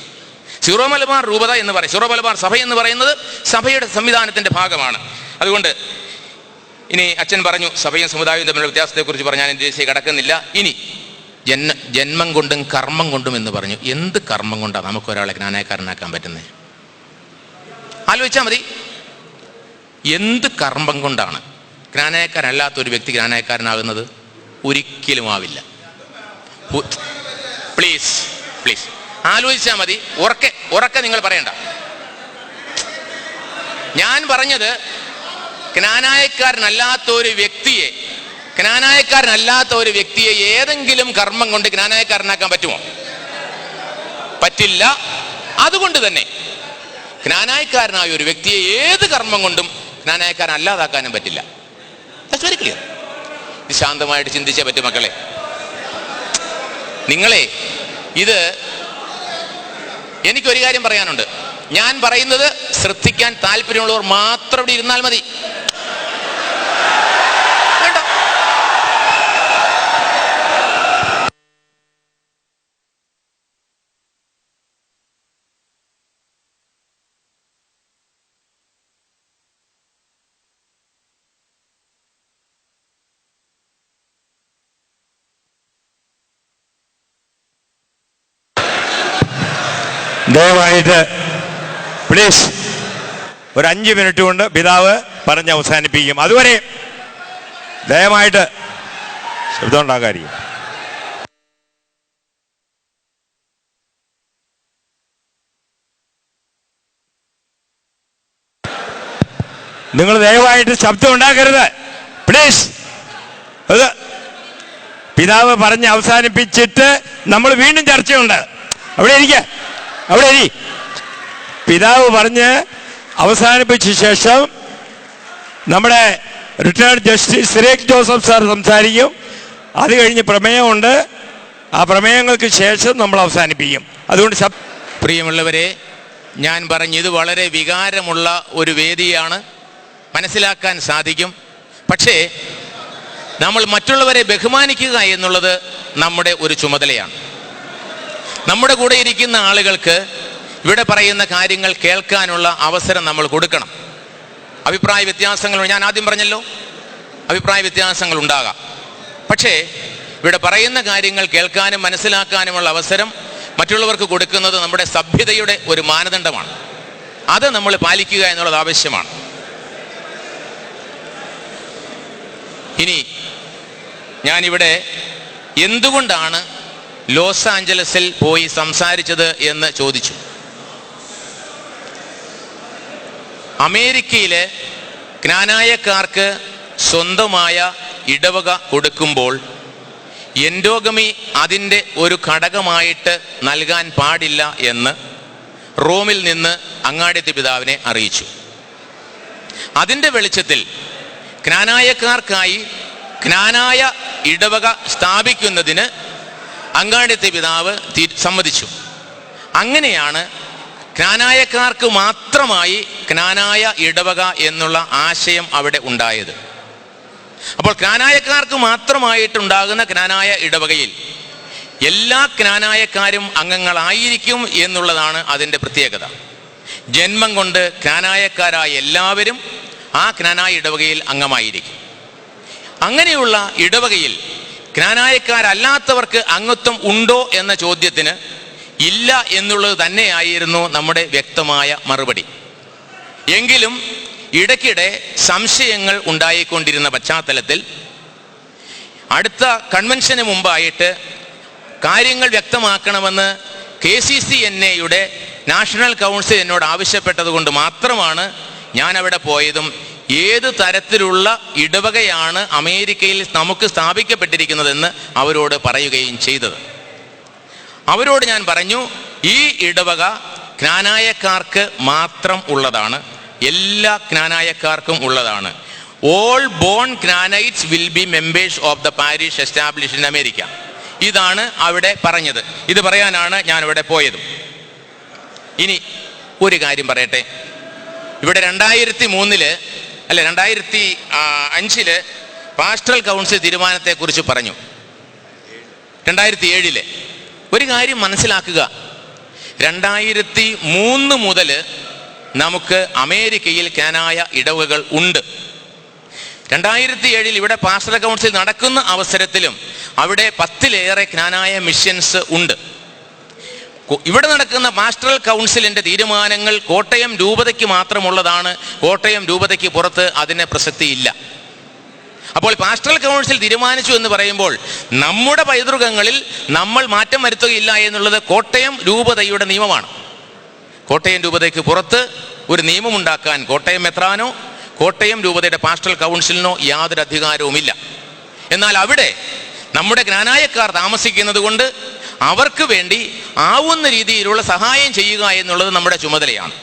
സീറോ മലബാർ രൂപത എന്ന് പറയും, സീറോ മലബാർ സഭ എന്ന് പറയുന്നത് സഭയുടെ സംവിധാനത്തിന്റെ ഭാഗമാണ്. അതുകൊണ്ട് ഇനി അച്ഛൻ പറഞ്ഞു സഭയും സമുദായവും തമ്മിലുള്ള വ്യത്യാസത്തെക്കുറിച്ച് പറഞ്ഞാൽ ഇന്ത്യയിൽ കടക്കുന്നില്ല. ഇനി ജന്മം കൊണ്ടും കർമ്മം കൊണ്ടും എന്ന് പറഞ്ഞു. എന്ത് കർമ്മം കൊണ്ടാണ് നമുക്കൊരാളെ ജ്ഞാനായക്കാരനാക്കാൻ പറ്റുന്നത്? ആലോചിച്ചാൽ മതി. എന്ത് കർമ്മം കൊണ്ടാണ് ജ്ഞാനായക്കാരനല്ലാത്ത ഒരു വ്യക്തി ജ്ഞാനായക്കാരനാകുന്നത്? ഒരിക്കലും ആവില്ല. പ്ലീസ് ആലോചിച്ചാൽ മതി. ഉറക്കെ നിങ്ങൾ പറയണ്ട. ഞാൻ പറഞ്ഞത് ജ്ഞാനായക്കാരനല്ലാത്ത ഒരു വ്യക്തിയെ ഏതെങ്കിലും കർമ്മം കൊണ്ട് ജ്ഞാനായക്കാരനാക്കാൻ പറ്റുമോ? പറ്റില്ല. അതുകൊണ്ട് തന്നെ ജ്ഞാനായക്കാരനായ ഒരു വ്യക്തിയെ ഏത് കർമ്മം കൊണ്ടും ജ്ഞാനായക്കാരൻ അല്ലാതാക്കാനും പറ്റില്ല. That's very clear. ഇത് ശാന്തമായിട്ട് ചിന്തിച്ചേ പറ്റും മക്കളെ. നിങ്ങളെ ഇത് എനിക്കൊരു കാര്യം പറയാനുണ്ട്. ഞാൻ പറയുന്നത് ശ്രദ്ധിക്കാൻ താല്പര്യമുള്ളവർ മാത്രം ഇവിടെ ഇരുന്നാൽ മതി. ദയവായിട്ട് പ്ലീസ് ഒരു 5 മിനിറ്റ് കൊണ്ട് പിതാവ് പറഞ്ഞ് അവസാനിപ്പിക്കും. അതുവരെ ദയവായിട്ട് ശബ്ദം ഉണ്ടാകാതിരിക്കും. നിങ്ങൾ ദയവായിട്ട് ശബ്ദം ഉണ്ടാക്കരുത് പ്ലീസ്. അത് പിതാവ് പറഞ്ഞ് അവസാനിപ്പിച്ചിട്ട് നമ്മൾ വീണ്ടും ചർച്ചയുണ്ട്. അവിടെ ഇരി. പിതാവ് പറഞ്ഞ് അവസാനിപ്പിച്ച ശേഷം നമ്മുടെ റിട്ടയർഡ് ജസ്റ്റിസ് സിറേഖ് ജോസഫ് സാർ സംസാരിക്കും. അത് കഴിഞ്ഞ് പ്രമേയമുണ്ട്. ആ പ്രമേയങ്ങൾക്ക് ശേഷം നമ്മൾ അവസാനിപ്പിക്കും. അതുകൊണ്ട് പ്രിയമുള്ളവരെ, ഞാൻ പറഞ്ഞു ഇത് വളരെ വികാരമുള്ള ഒരു വേദിയാണ്, മനസ്സിലാക്കാൻ സാധിക്കും. പക്ഷേ നമ്മൾ മറ്റുള്ളവരെ ബഹുമാനിക്കുക എന്നുള്ളത് നമ്മുടെ ഒരു ചുമതലയാണ്. നമ്മുടെ കൂടെ ഇരിക്കുന്ന ആളുകൾക്ക് ഇവിടെ പറയുന്ന കാര്യങ്ങൾ കേൾക്കാനുള്ള അവസരം നമ്മൾ കൊടുക്കണം. അഭിപ്രായ വ്യത്യാസങ്ങൾ, ഞാൻ ആദ്യം പറഞ്ഞല്ലോ, അഭിപ്രായ വ്യത്യാസങ്ങൾ ഉണ്ടാകാം. പക്ഷേ ഇവിടെ പറയുന്ന കാര്യങ്ങൾ കേൾക്കാനും മനസ്സിലാക്കാനുമുള്ള അവസരം മറ്റുള്ളവർക്ക് കൊടുക്കുന്നത് നമ്മുടെ സഭ്യതയുടെ ഒരു മാനദണ്ഡമാണ്. അത് നമ്മൾ പാലിക്കുക എന്നുള്ളത് ആവശ്യമാണ്. ഇനി ഞാനിവിടെ എന്തുകൊണ്ടാണ് ലോസ് ആഞ്ചലസിൽ പോയി സംസാരിച്ചത് എന്ന് ചോദിച്ചു. അമേരിക്കയിലെ ജ്ഞാനായക്കാർക്ക് സ്വന്തമായ ഇടവക കൊടുക്കുമ്പോൾ എൻഡോഗമി അതിൻ്റെ ഒരു ഘടകമായിട്ട് നൽകാൻ പാടില്ല എന്ന് റോമിൽ നിന്ന് അങ്ങാടിയത്തെ പിതാവിനെ അറിയിച്ചു. അതിൻ്റെ വെളിച്ചത്തിൽ ജ്ഞാനായക്കാർക്കായി ജ്ഞാനായ ഇടവക സ്ഥാപിക്കുന്നതിന് അങ്ങാടിയത്തെ പിതാവ് സമ്മതിച്ചു. അങ്ങനെയാണ് ജ്ഞാനായക്കാർക്ക് മാത്രമായി ജ്ഞാനായ ഇടവക എന്നുള്ള ആശയം അവിടെ ഉണ്ടായത്. അപ്പോൾ ജ്ഞാനായക്കാർക്ക് മാത്രമായിട്ടുണ്ടാകുന്ന ജ്ഞാനായ ഇടവകയിൽ എല്ലാ ജ്ഞാനായക്കാരും അംഗങ്ങളായിരിക്കും എന്നുള്ളതാണ് അതിൻ്റെ പ്രത്യേകത. ജന്മം കൊണ്ട് ജ്ഞാനായക്കാരായ എല്ലാവരും ആ ജ്ഞാനായ ഇടവകയിൽ അംഗമായിരിക്കും. അങ്ങനെയുള്ള ഇടവകയിൽ ജ്ഞാനായക്കാരല്ലാത്തവർക്ക് അംഗത്വം ഉണ്ടോ എന്ന ചോദ്യത്തിന് ഇല്ല എന്നുള്ളത് തന്നെയായിരുന്നു നമ്മുടെ വ്യക്തമായ മറുപടി. എങ്കിലും ഇടയ്ക്കിടെ സംശയങ്ങൾ ഉണ്ടായിക്കൊണ്ടിരുന്ന പശ്ചാത്തലത്തിൽ അടുത്ത കൺവെൻഷന് മുമ്പായിട്ട് കാര്യങ്ങൾ വ്യക്തമാക്കണമെന്ന് KCCNA-യുടെ നാഷണൽ കൗൺസിൽ എന്നോട് ആവശ്യപ്പെട്ടത് കൊണ്ട് മാത്രമാണ് ഞാൻ അവിടെ പോയതും ഏത് തരത്തിലുള്ള ഇടവകയാണ് അമേരിക്കയിൽ നമുക്ക് സ്ഥാപിക്കപ്പെട്ടിരിക്കുന്നതെന്ന് അവരോട് പറയുകയും ചെയ്തത്. അവരോട് ഞാൻ പറഞ്ഞു, ഈ ഇടവക ജ്ഞാനായക്കാർക്ക് മാത്രം ഉള്ളതാണ്, എല്ലാ ജ്ഞാനായക്കാർക്കും ഉള്ളതാണ്. All born Knanaites will be members of the parish established in America. ഇതാണ് അവിടെ പറഞ്ഞത്. ഇത് പറയാനാണ് ഞാൻ ഇവിടെ പോയത്. ഇനി ഒരു കാര്യം പറയട്ടെ. ഇവിടെ 2005 പാസ്റ്ററൽ കൗൺസിൽ തീരുമാനത്തെക്കുറിച്ച് പറഞ്ഞു. 2007 ഒരു കാര്യം മനസ്സിലാക്കുക, 2003 മുതൽ നമുക്ക് അമേരിക്കയിൽ ജ്ഞാനായ ഇടവകകൾ ഉണ്ട്. 2007 ഇവിടെ പാസ്റ്ററൽ കൗൺസിൽ നടക്കുന്ന അവസരത്തിലും അവിടെ 10-ലേറെ ജ്ഞാനായ മിഷൻസ് ഉണ്ട്. ഇവിടെ നടക്കുന്ന പാസ്റ്ററൽ കൗൺസിലിൻ്റെ തീരുമാനങ്ങൾ കോട്ടയം രൂപതയ്ക്ക് മാത്രമുള്ളതാണ്. കോട്ടയം രൂപതയ്ക്ക് പുറത്ത് അതിന് പ്രസക്തിയില്ല. അപ്പോൾ പാസ്റ്ററൽ കൗൺസിൽ തീരുമാനിച്ചു എന്ന് പറയുമ്പോൾ നമ്മുടെ പൈതൃകങ്ങളിൽ നമ്മൾ മാറ്റം വരുത്തുകയില്ല എന്നുള്ളത് കോട്ടയം രൂപതയുടെ നിയമമാണ്. കോട്ടയം രൂപതയ്ക്ക് പുറത്ത് ഒരു നിയമമുണ്ടാക്കാൻ കോട്ടയം മെത്രാനോ കോട്ടയം രൂപതയുടെ പാസ്റ്ററൽ കൗൺസിലിനോ യാതൊരു അധികാരവുമില്ല. എന്നാൽ അവിടെ നമ്മുടെ ജ്ഞാനായക്കാർ താമസിക്കുന്നത് കൊണ്ട് അവർക്ക് വേണ്ടി ആവുന്ന രീതിയിലുള്ള സഹായം ചെയ്യുക എന്നുള്ളത് നമ്മുടെ ചുമതലയാണ്.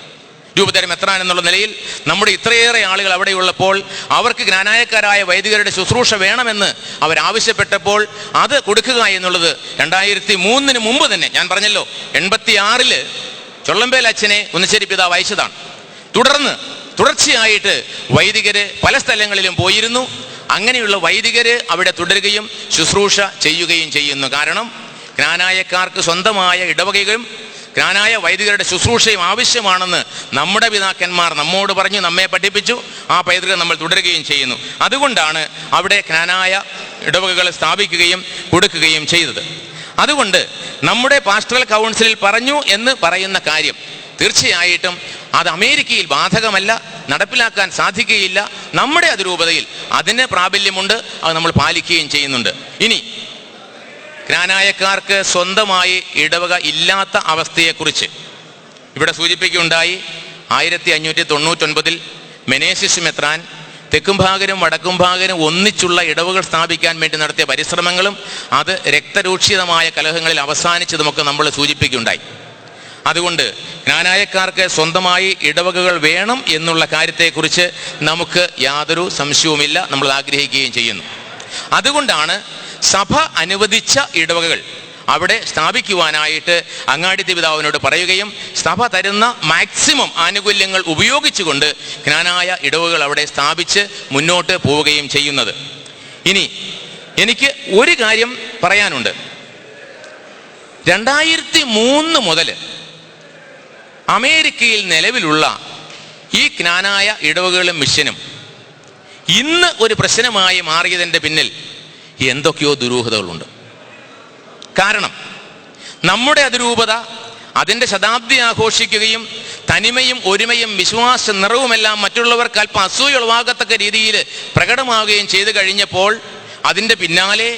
രൂപതയുടെ മെത്രാൻ എന്നുള്ള നിലയിൽ നമ്മുടെ ഇത്രയേറെ ആളുകൾ അവിടെയുള്ളപ്പോൾ അവർക്ക് ജ്ഞാനായക്കാരായ വൈദികരുടെ ശുശ്രൂഷ വേണമെന്ന് അവരാവശ്യപ്പെട്ടപ്പോൾ അത് കൊടുക്കുക എന്നുള്ളത് 2003 മുമ്പ് തന്നെ, ഞാൻ പറഞ്ഞല്ലോ 86 ചൊള്ളമ്പേൽ അച്ഛനെ കുന്നശ്ശേരി പിതാവ് അയച്ചതാണ്. തുടർച്ചയായിട്ട് വൈദികര് പല സ്ഥലങ്ങളിലും പോയിരുന്നു. അങ്ങനെയുള്ള വൈദികര് അവിടെ തുടരുകയും ശുശ്രൂഷ ചെയ്യുകയും ചെയ്യുന്നു. കാരണം ജ്ഞാനായക്കാർക്ക് സ്വന്തമായ ഇടവകയും ജ്ഞാനായ വൈദികരുടെ ശുശ്രൂഷയും ആവശ്യമാണെന്ന് നമ്മുടെ പിതാക്കന്മാർ നമ്മോട് പറഞ്ഞു, നമ്മെ പഠിപ്പിച്ചു. ആ പൈതൃകം നമ്മൾ തുടരുകയും ചെയ്യുന്നു. അതുകൊണ്ടാണ് അവിടെ ജ്ഞാനായ ഇടവകകൾ സ്ഥാപിക്കുകയും കൊടുക്കുകയും ചെയ്തത്. അതുകൊണ്ട് നമ്മുടെ പാസ്റ്ററൽ കൗൺസിലിൽ പറഞ്ഞു എന്ന് പറയുന്ന കാര്യം തീർച്ചയായിട്ടും അത് അമേരിക്കയിൽ ബാധകമല്ല, നടപ്പിലാക്കാൻ സാധിക്കുകയില്ല. നമ്മുടെ അതിരൂപതയിൽ അതിന് പ്രാബല്യമുണ്ട്, അത് നമ്മൾ പാലിക്കുകയും ചെയ്യുന്നുണ്ട്. ഇനി ജ്ഞാനായക്കാർക്ക് സ്വന്തമായി ഇടവക ഇല്ലാത്ത അവസ്ഥയെക്കുറിച്ച് ഇവിടെ സൂചിപ്പിക്കുകയുണ്ടായി. 1599 മെനേസിസ് മെത്രാൻ തെക്കുംഭാഗനും വടക്കുംഭാഗനും ഒന്നിച്ചുള്ള ഇടവകൾ സ്ഥാപിക്കാൻ വേണ്ടി നടത്തിയ പരിശ്രമങ്ങളും അത് രക്തരൂക്ഷിതമായ കലഹങ്ങളിൽ അവസാനിച്ചതുമൊക്കെ നമ്മൾ സൂചിപ്പിക്കുകയുണ്ടായി. അതുകൊണ്ട് ജ്ഞാനായക്കാർക്ക് സ്വന്തമായി ഇടവകകൾ വേണം എന്നുള്ള കാര്യത്തെക്കുറിച്ച് നമുക്ക് യാതൊരു സംശയവുമില്ല, നമ്മൾ ആഗ്രഹിക്കുകയും ചെയ്യുന്നു. അതുകൊണ്ടാണ് സഭ അനുവദിച്ച ഇടവകകൾ അവിടെ സ്ഥാപിക്കുവാനായിട്ട് അങ്ങാടിത്തെ പിതാവിനോട് പറയുകയും സഭ തരുന്ന മാക്സിമം ആനുകൂല്യങ്ങൾ ഉപയോഗിച്ചുകൊണ്ട് ജ്ഞാനായ ഇടവുകൾ അവിടെ സ്ഥാപിച്ച് മുന്നോട്ട് പോവുകയും ചെയ്യുന്നത്. ഇനി എനിക്ക് ഒരു കാര്യം പറയാനുണ്ട്. 2003 മുതൽ അമേരിക്കയിൽ നിലവിലുള്ള ഈ ജ്ഞാനായ ഇടവകളും മിഷനും ഇന്ന് ഒരു പ്രശ്നമായി മാറിയതിൻ്റെ പിന്നിൽ എന്തൊക്കെയോ ദുരൂഹതകളുണ്ട്. കാരണം നമ്മുടെ അതിരൂപത അതിൻ്റെ ശതാബ്ദി ആഘോഷിക്കുകയും തനിമയും ഒരുമയും വിശ്വാസ നിറവുമെല്ലാം മറ്റുള്ളവർക്ക് അല്പം അസൂയ ഉളവാകത്തക്ക രീതിയിൽ പ്രകടമാവുകയും ചെയ്തു കഴിഞ്ഞപ്പോൾ അതിൻ്റെ പിന്നാലെ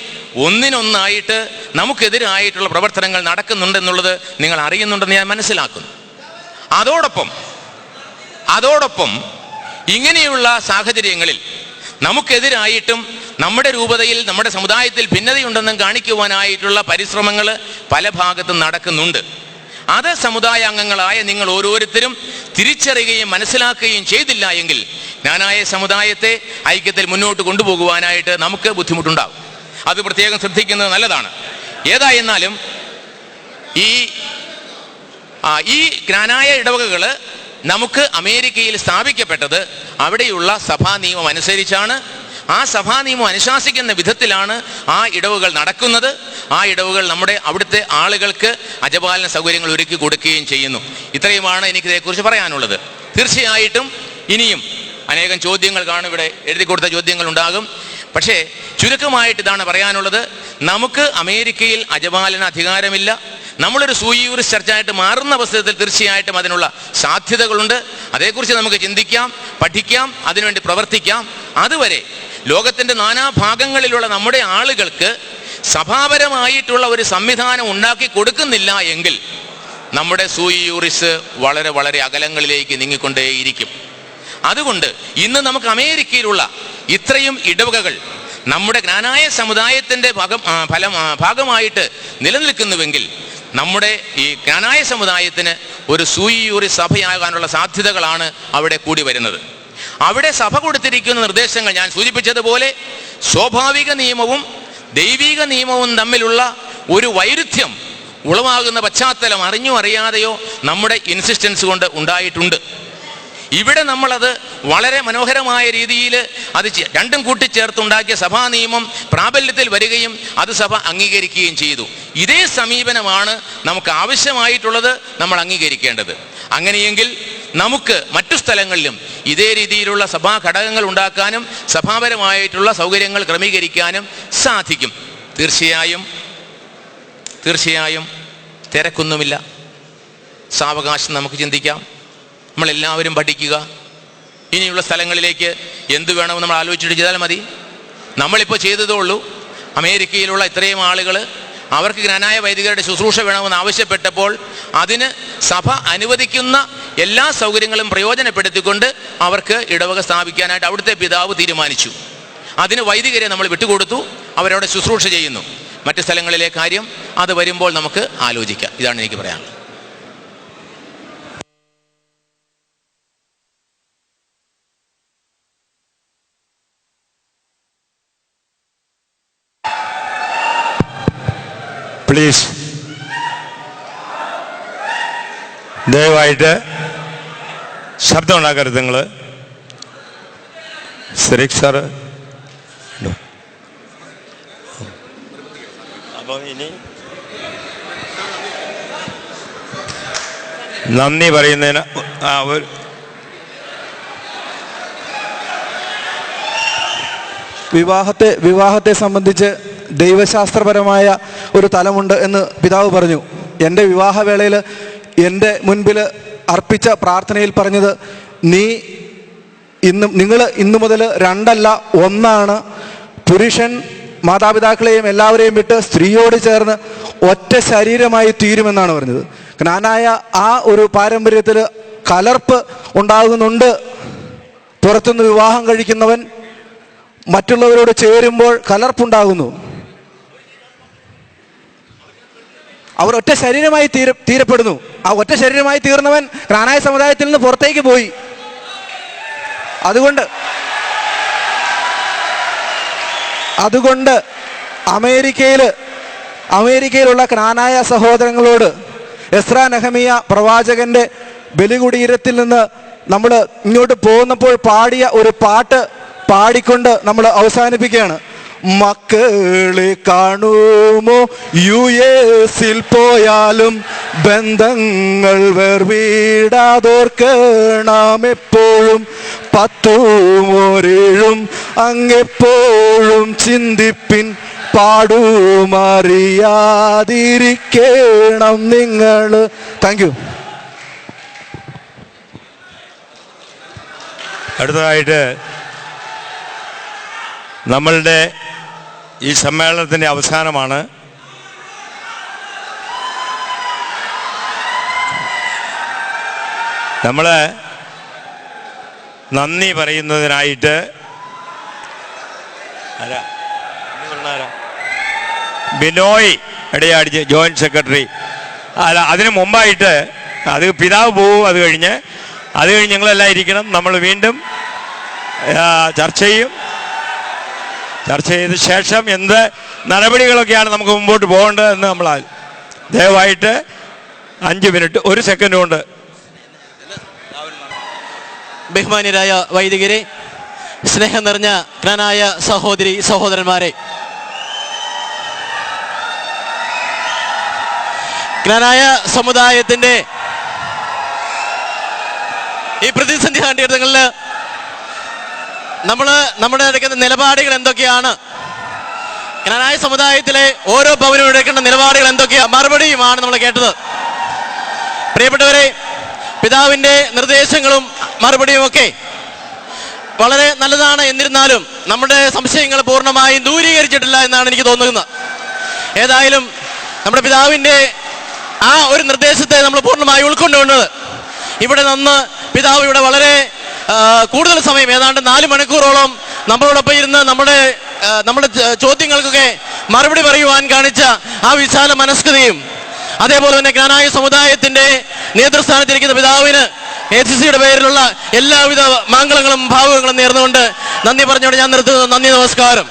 ഒന്നിനൊന്നായിട്ട് നമുക്കെതിരായിട്ടുള്ള പ്രവർത്തനങ്ങൾ നടക്കുന്നുണ്ടെന്നുള്ളത് നിങ്ങൾ അറിയുന്നുണ്ടെന്ന് ഞാൻ മനസ്സിലാക്കുന്നു. അതോടൊപ്പം ഇങ്ങനെയുള്ള സാഹചര്യങ്ങളിൽ നമുക്കെതിരായിട്ടും നമ്മുടെ രൂപതയിൽ നമ്മുടെ സമുദായത്തിൽ ഭിന്നതയുണ്ടെന്നും കാണിക്കുവാനായിട്ടുള്ള പരിശ്രമങ്ങൾ പല ഭാഗത്തും നടക്കുന്നുണ്ട്. അത് സമുദായ അംഗങ്ങളായ നിങ്ങൾ ഓരോരുത്തരും തിരിച്ചറിയുകയും മനസ്സിലാക്കുകയും ചെയ്തില്ല എങ്കിൽ ജ്ഞാനായ സമുദായത്തെ ഐക്യത്തിൽ മുന്നോട്ട് കൊണ്ടുപോകുവാനായിട്ട് നമുക്ക് ബുദ്ധിമുട്ടുണ്ടാകും. അത് പ്രത്യേകം ശ്രദ്ധിക്കുന്നത് നല്ലതാണ്. ഏതായിരുന്നാലും ഈ ജ്ഞാനായ ഇടവകകൾ നമുക്ക് അമേരിക്കയിൽ സ്ഥാപിക്കപ്പെട്ടത് അവിടെയുള്ള സഭാ നിയമം അനുസരിച്ചാണ്. ആ സഭാ നിയമം അനുശാസിക്കുന്ന വിധത്തിലാണ് ആ ഇടവുകൾ നടക്കുന്നത്. ആ ഇടവുകൾ നമ്മുടെ അവിടുത്തെ ആളുകൾക്ക് അജപാലന സൗകര്യങ്ങൾ ഒരുക്കി കൊടുക്കുകയും ചെയ്യുന്നു. ഇത്രയുമാണ് എനിക്കിതേക്കുറിച്ച് പറയാനുള്ളത്. തീർച്ചയായിട്ടും ഇനിയും അനേകം ചോദ്യങ്ങൾ കാണും, ഇവിടെ എഴുതി കൊടുത്ത ചോദ്യങ്ങൾ ഉണ്ടാകും. പക്ഷേ ചുരുക്കമായിട്ട് ഇതാണ് പറയാനുള്ളത്. നമുക്ക് അമേരിക്കയിൽ അജപാലന അധികാരമില്ല. നമ്മളൊരു സൂയിയൂറിസ്റ്റ് ചർച്ചായിട്ട് മാറുന്ന അവസരത്തിൽ തീർച്ചയായിട്ടും അതിനുള്ള സാധ്യതകളുണ്ട്. അതേക്കുറിച്ച് നമുക്ക് ചിന്തിക്കാം, പഠിക്കാം, അതിനുവേണ്ടി പ്രവർത്തിക്കാം. അതുവരെ ലോകത്തിൻ്റെ നാനാഭാഗങ്ങളിലുള്ള നമ്മുടെ ആളുകൾക്ക് സഭാപരമായിട്ടുള്ള ഒരു സംവിധാനം ഉണ്ടാക്കി കൊടുക്കുന്നില്ല എങ്കിൽ നമ്മുടെ സൂയിയൂറിസ് വളരെ വളരെ അകലങ്ങളിലേക്ക് നീങ്ങിക്കൊണ്ടേയിരിക്കും. അതുകൊണ്ട് ഇന്ന് നമുക്ക് അമേരിക്കയിലുള്ള ഇത്രയും ഇടവകകൾ നമ്മുടെ ജ്ഞാനായ സമുദായത്തിൻ്റെ ഭാഗമായിട്ട് നിലനിൽക്കുന്നുവെങ്കിൽ നമ്മുടെ ഈ ജ്ഞാനായ സമുദായത്തിന് ഒരു സൂയിയൂറി സഭയാകാനുള്ള സാധ്യതകളാണ് അവിടെ കൂടി വരുന്നത്. അവിടെ സഭ കൊടുത്തിരിക്കുന്ന നിർദ്ദേശങ്ങൾ ഞാൻ സൂചിപ്പിച്ചതുപോലെ സ്വാഭാവിക നിയമവും ദൈവിക നിയമവും തമ്മിലുള്ള ഒരു വൈരുദ്ധ്യം ഉളവാകുന്ന പശ്ചാത്തലം അറിഞ്ഞോ അറിയാതെയോ നമ്മുടെ ഇൻസിസ്റ്റൻസ് കൊണ്ട് ഉണ്ടായിട്ടുണ്ട്. ഇവിടെ നമ്മളത് വളരെ മനോഹരമായ രീതിയിൽ അത് രണ്ടും കൂട്ടിച്ചേർത്തുണ്ടാക്കിയ സഭാ നിയമം പ്രാബല്യത്തിൽ വരികയും അത് സഭ അംഗീകരിക്കുകയും ചെയ്തു. ഇതേ സമീപനമാണ് നമുക്ക് ആവശ്യമായിട്ടുള്ളത്, നമ്മൾ അംഗീകരിക്കേണ്ടത്. അങ്ങനെയെങ്കിൽ നമുക്ക് മറ്റു സ്ഥലങ്ങളിലും ഇതേ രീതിയിലുള്ള സഭാ ഘടകങ്ങൾ ഉണ്ടാക്കാനും സഭാപരമായിട്ടുള്ള സൗകര്യങ്ങൾ ക്രമീകരിക്കാനും സാധിക്കും. തീർച്ചയായും തിരക്കൊന്നുമില്ല, സാവകാശം നമുക്ക് ചിന്തിക്കാം. നമ്മളെല്ലാവരും പഠിക്കുക. ഇനിയുള്ള സ്ഥലങ്ങളിലേക്ക് എന്തു വേണമെന്ന് നമ്മൾ ആലോചിച്ചിട്ട് ചെയ്താൽ മതി. നമ്മളിപ്പോൾ ചെയ്തതേ ഉള്ളൂ. അമേരിക്കയിലുള്ള ഇത്രയും ആളുകൾ അവർക്ക് ജ്ഞാനായ വൈദികരുടെ ശുശ്രൂഷ വേണമെന്ന് ആവശ്യപ്പെട്ടപ്പോൾ അതിന് സഭ അനുവദിക്കുന്ന എല്ലാ സൗകര്യങ്ങളും പ്രയോജനപ്പെടുത്തിക്കൊണ്ട് അവർക്ക് ഇടവക സ്ഥാപിക്കാനായിട്ട് അവിടുത്തെ പിതാവ് തീരുമാനിച്ചു. അതിന് വൈദികരെ നമ്മൾ വിട്ടുകൊടുത്തു, അവരവിടെ ശുശ്രൂഷ ചെയ്യുന്നു. മറ്റ് സ്ഥലങ്ങളിലെ കാര്യം അത് വരുമ്പോൾ നമുക്ക് ആലോചിക്കാം. ഇതാണ് എനിക്ക് പറയാനുള്ളത്. പ്ലീസ് ദയവായിട്ട് ശബ്ദം ഉണ്ടാക്കരുത്. നിങ്ങൾ സിറിക് സാറ് അപ്പോൾ ഇനി നന്ദി പറയുന്നതിന് വിവാഹത്തെ സംബന്ധിച്ച് ദൈവശാസ്ത്രപരമായ ഒരു തലമുണ്ട് എന്ന് പിതാവ് പറഞ്ഞു. എൻ്റെ വിവാഹവേളയിൽ എൻ്റെ മുൻപിൽ അർപ്പിച്ച പ്രാർത്ഥനയിൽ പറഞ്ഞത്, നിങ്ങൾ ഇന്നു മുതൽ രണ്ടല്ല ഒന്നാണ്. പുരുഷൻ മാതാപിതാക്കളെയും എല്ലാവരെയും വിട്ട് സ്ത്രീയോട് ചേർന്ന് ഒറ്റ ശരീരമായി തീരുമെന്നാണ് പറഞ്ഞത്. ജ്ഞാനായ ആ ഒരു പാരമ്പര്യത്തിൽ കലർപ്പ് ഉണ്ടാകുന്നുണ്ട്. പുറത്തുനിന്ന് വിവാഹം കഴിക്കുന്നവൻ മറ്റുള്ളവരോട് ചേരുമ്പോൾ കലർപ്പുണ്ടാകുന്നു. അവർ ഒറ്റ ശരീരമായി തീരപ്പെടുന്നു. ആ ഒറ്റ ശരീരമായി തീർന്നവൻ ജ്ഞാനായ സമുദായത്തിൽ നിന്ന് പുറത്തേക്ക് പോയി. അതുകൊണ്ട് അമേരിക്കയിലുള്ള ക്നാനായ സഹോദരങ്ങളോട് എസ്രാ നെഹമിയ പ്രവാചകന്റെ ബലികുടീരത്തിൽ നിന്ന് നമ്മൾ ഇങ്ങോട്ട് പോകുന്നപ്പോൾ പാടിയ ഒരു പാട്ട് പാടിക്കൊണ്ട് നമ്മൾ അവസാനിപ്പിക്കുകയാണ്. മക്കളെ കാണുമോ US-ൽ പോയാലും ബന്ധങ്ങൾ വേർവിടാതോർക്കണം എപ്പോഴും 10 അങ്ങെപ്പോഴും ചിന്തിപ്പിൻ പാടുമറിയാതിരിക്കണം നിങ്ങൾ. Thank you. അടുത്തതായിട്ട് നമ്മളുടെ ഈ സമ്മേളനത്തിൻ്റെ അവസാനമാണ്. നമ്മൾ നന്ദി പറയുന്നതിനായിട്ട് ബിനോയ് ഇടയാടിച്ച് ജോയിന്റ് സെക്രട്ടറി, അല്ല അതിന് മുമ്പായിട്ട് അത് പിതാവ് പോവും. അത് കഴിഞ്ഞ് ഞങ്ങളെല്ലാം ഇരിക്കണം. നമ്മൾ വീണ്ടും ചർച്ച ചെയ്ത ശേഷം എന്ത് നടപടികളൊക്കെയാണ് നമുക്ക് മുമ്പോട്ട് പോകേണ്ടതെന്ന് നമ്മൾ ദയവായിട്ട് 5 മിനിറ്റ് 1 സെക്കൻഡ് കൊണ്ട്. ബഹുമാന്യരായ വൈദികരെ, സ്നേഹം നിറഞ്ഞ ക്നാനായ സഹോദരി സഹോദരന്മാരെ, ക്നാനായ സമുദായത്തിന്റെ ഈ പ്രതിസന്ധി ഘട്ടങ്ങളിൽ നമ്മുടെ എടുക്കുന്ന നിലപാടുകൾ എന്തൊക്കെയാണ്, ക്നാനായ സമുദായത്തിലെ ഓരോ പൗരനും എടുക്കേണ്ട നിലപാടുകൾ എന്തൊക്കെയാണ്, മറുപടിയുമാണ് നമ്മൾ കേട്ടത്. പ്രിയപ്പെട്ടവരെ, പിതാവിന്റെ നിർദ്ദേശങ്ങളും മറുപടിയും ഒക്കെ വളരെ നല്ലതാണ്. എന്നിരുന്നാലും നമ്മുടെ സംശയങ്ങൾ പൂർണ്ണമായും ദൂരീകരിച്ചിട്ടില്ല എന്നാണ് എനിക്ക് തോന്നുന്നത്. ഏതായാലും നമ്മുടെ പിതാവിന്റെ ആ ഒരു നിർദ്ദേശത്തെ നമ്മൾ പൂർണ്ണമായി ഉൾക്കൊണ്ടുകൊണ്ടത് ഇവിടെ നിന്ന് പിതാവ് ഇവിടെ വളരെ കൂടുതൽ സമയം, ഏതാണ്ട് 4 മണിക്കൂറോളം നമ്മളോടൊപ്പം ഇരുന്ന് നമ്മുടെ ചോദ്യങ്ങൾക്കൊക്കെ മറുപടി പറയുവാൻ കാണിച്ച ആ വിശാല മനസ്കതയും, അതേപോലെ തന്നെ ക്നാനായ സമുദായത്തിന്റെ നേതൃസ്ഥാനത്തിരിക്കുന്ന പിതാവിന് ACCയുടെ പേരിലുള്ള എല്ലാവിധ മംഗളങ്ങളും ഭാവുകങ്ങളും നേർന്നുകൊണ്ട് നന്ദി പറഞ്ഞുകൊണ്ട് ഞാൻ നിർത്തുന്നു. നന്ദി, നമസ്കാരം.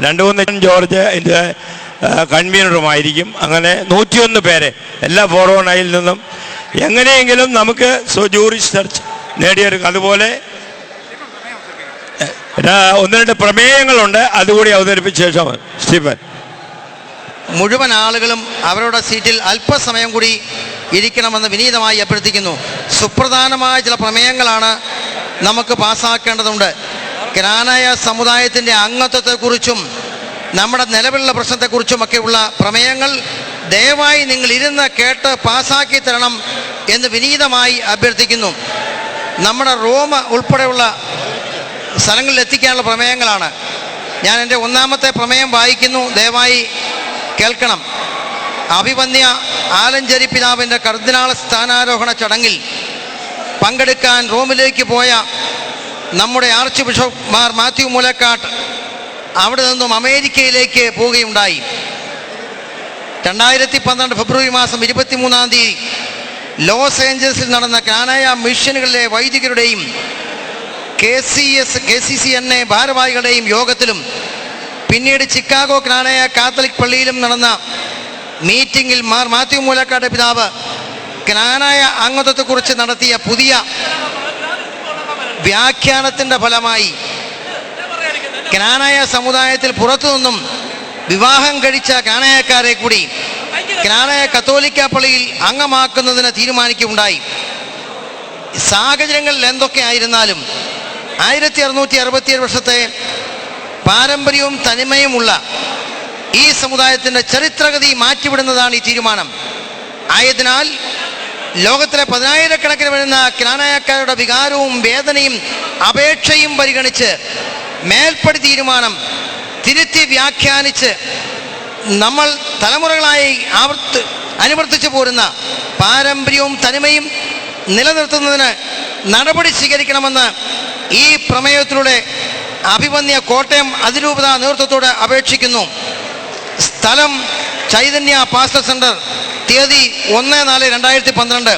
2-3 ജോർജ് ഇതിൻ്റെ കൺവീനറുമായിരിക്കും. അങ്ങനെ 101 പേരെ എല്ലാ 419 നിന്നും എങ്ങനെയെങ്കിലും നമുക്ക് ജൂറി സെർച്ച് നേടിയെടുക്കും. അതുപോലെ 1-2 പ്രമേയങ്ങളുണ്ട്, അതുകൂടി അവതരിപ്പിച്ച ശേഷം സ്റ്റീഫൻ. മുഴുവൻ ആളുകളും അവരുടെ സീറ്റിൽ അല്പസമയം കൂടി ഇരിക്കണമെന്ന് വിനീതമായി അഭ്യർത്ഥിക്കുന്നു. സുപ്രധാനമായ ചില പ്രമേയങ്ങളാണ് നമുക്ക് പാസ്സാക്കേണ്ടതുണ്ട്. ക്നാനായ സമുദായത്തിൻ്റെ അംഗത്വത്തെക്കുറിച്ചും നമ്മുടെ നിലവിലുള്ള പ്രശ്നത്തെക്കുറിച്ചുമൊക്കെയുള്ള പ്രമേയങ്ങൾ ദയവായി നിങ്ങൾ ഇരുന്ന് കേട്ട് പാസ്സാക്കി തരണം എന്ന് വിനീതമായി അഭ്യർത്ഥിക്കുന്നു. നമ്മുടെ റോം ഉൾപ്പെടെയുള്ള സ്ഥലങ്ങളിൽ എത്തിക്കാനുള്ള പ്രമേയങ്ങളാണ്. ഞാൻ എൻ്റെ 1-ാമത്തെ പ്രമേയം വായിക്കുന്നു, ദയവായി കേൾക്കണം. അഭിവന്യ ആലഞ്ചേരി പിതാവിൻ്റെ കർദിനാൾ സ്ഥാനാരോഹണ ചടങ്ങിൽ പങ്കെടുക്കാൻ റോമിലേക്ക് പോയ നമ്മുടെ ആർച്ച് ബിഷപ്പ് മാർ മാത്യു മൂലക്കാട്ട് അവിടെ നിന്നും അമേരിക്കയിലേക്ക് പോവുകയുണ്ടായി. 2012 ഫെബ്രുവരി മാസം 23-ാം തീയതി ലോസ് ഏഞ്ചൽസിൽ നടന്ന ക്നാനായ മിഷനുകളിലെ വൈദികരുടെയും KCCNA ഭാരവാഹികളുടെയും യോഗത്തിലും പിന്നീട് ചിക്കാഗോ ക്നാനായ കാത്തലിക് പള്ളിയിലും നടന്ന മീറ്റിംഗിൽ മാർ മാത്യു മൂലക്കാട് പിതാവ് ക്നാനായ അംഗത്വത്തെക്കുറിച്ച് നടത്തിയ പുതിയ വ്യാഖ്യാനത്തിൻ്റെ ഫലമായി ക്നാനായ സമുദായത്തിൽ പുറത്തുനിന്നും വിവാഹം കഴിച്ച ക്നാനായക്കാരെ കൂടി ക്നാനായ കത്തോലിക്ക പള്ളിയിൽ അംഗമാക്കുന്നതിന് തീരുമാനിക്കുകയുണ്ടായി. സാഹചര്യങ്ങളിൽ എന്തൊക്കെ ആയിരുന്നാലും 1667 വർഷത്തെ പാരമ്പര്യവും തനിമയുമുള്ള ഈ സമുദായത്തിൻ്റെ ചരിത്രഗതി മാറ്റിവിടുന്നതാണ് ഈ തീരുമാനം. ആയതിനാൽ ലോകത്തിലെ 10,000-കണക്കിന് വരുന്ന ക്നാനായക്കാരുടെ വികാരവും വേദനയും അപേക്ഷയും പരിഗണിച്ച് മേൽപ്പടി തീരുമാനം തിരുത്തി വ്യാഖ്യാനിച്ച് നമ്മൾ തലമുറകളായി അനുവർത്തിച്ചു പോരുന്ന പാരമ്പര്യവും തനിമയും നിലനിർത്തുന്നതിന് നടപടി സ്വീകരിക്കണമെന്ന് ഈ പ്രമേയത്തിലൂടെ അഭിവന്യ കോട്ടയം അതിരൂപത നേതൃത്വത്തോട് അപേക്ഷിക്കുന്നു. സ്ഥലം ചൈതന്യ പാസ്റ്റർ സെന്റർ, തീയതി 1-4-2012.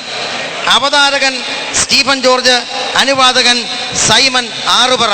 അവതാരകൻ സ്റ്റീഫൻ ജോർജ്, അനുവാദകൻ സൈമൺ ആറുപറ.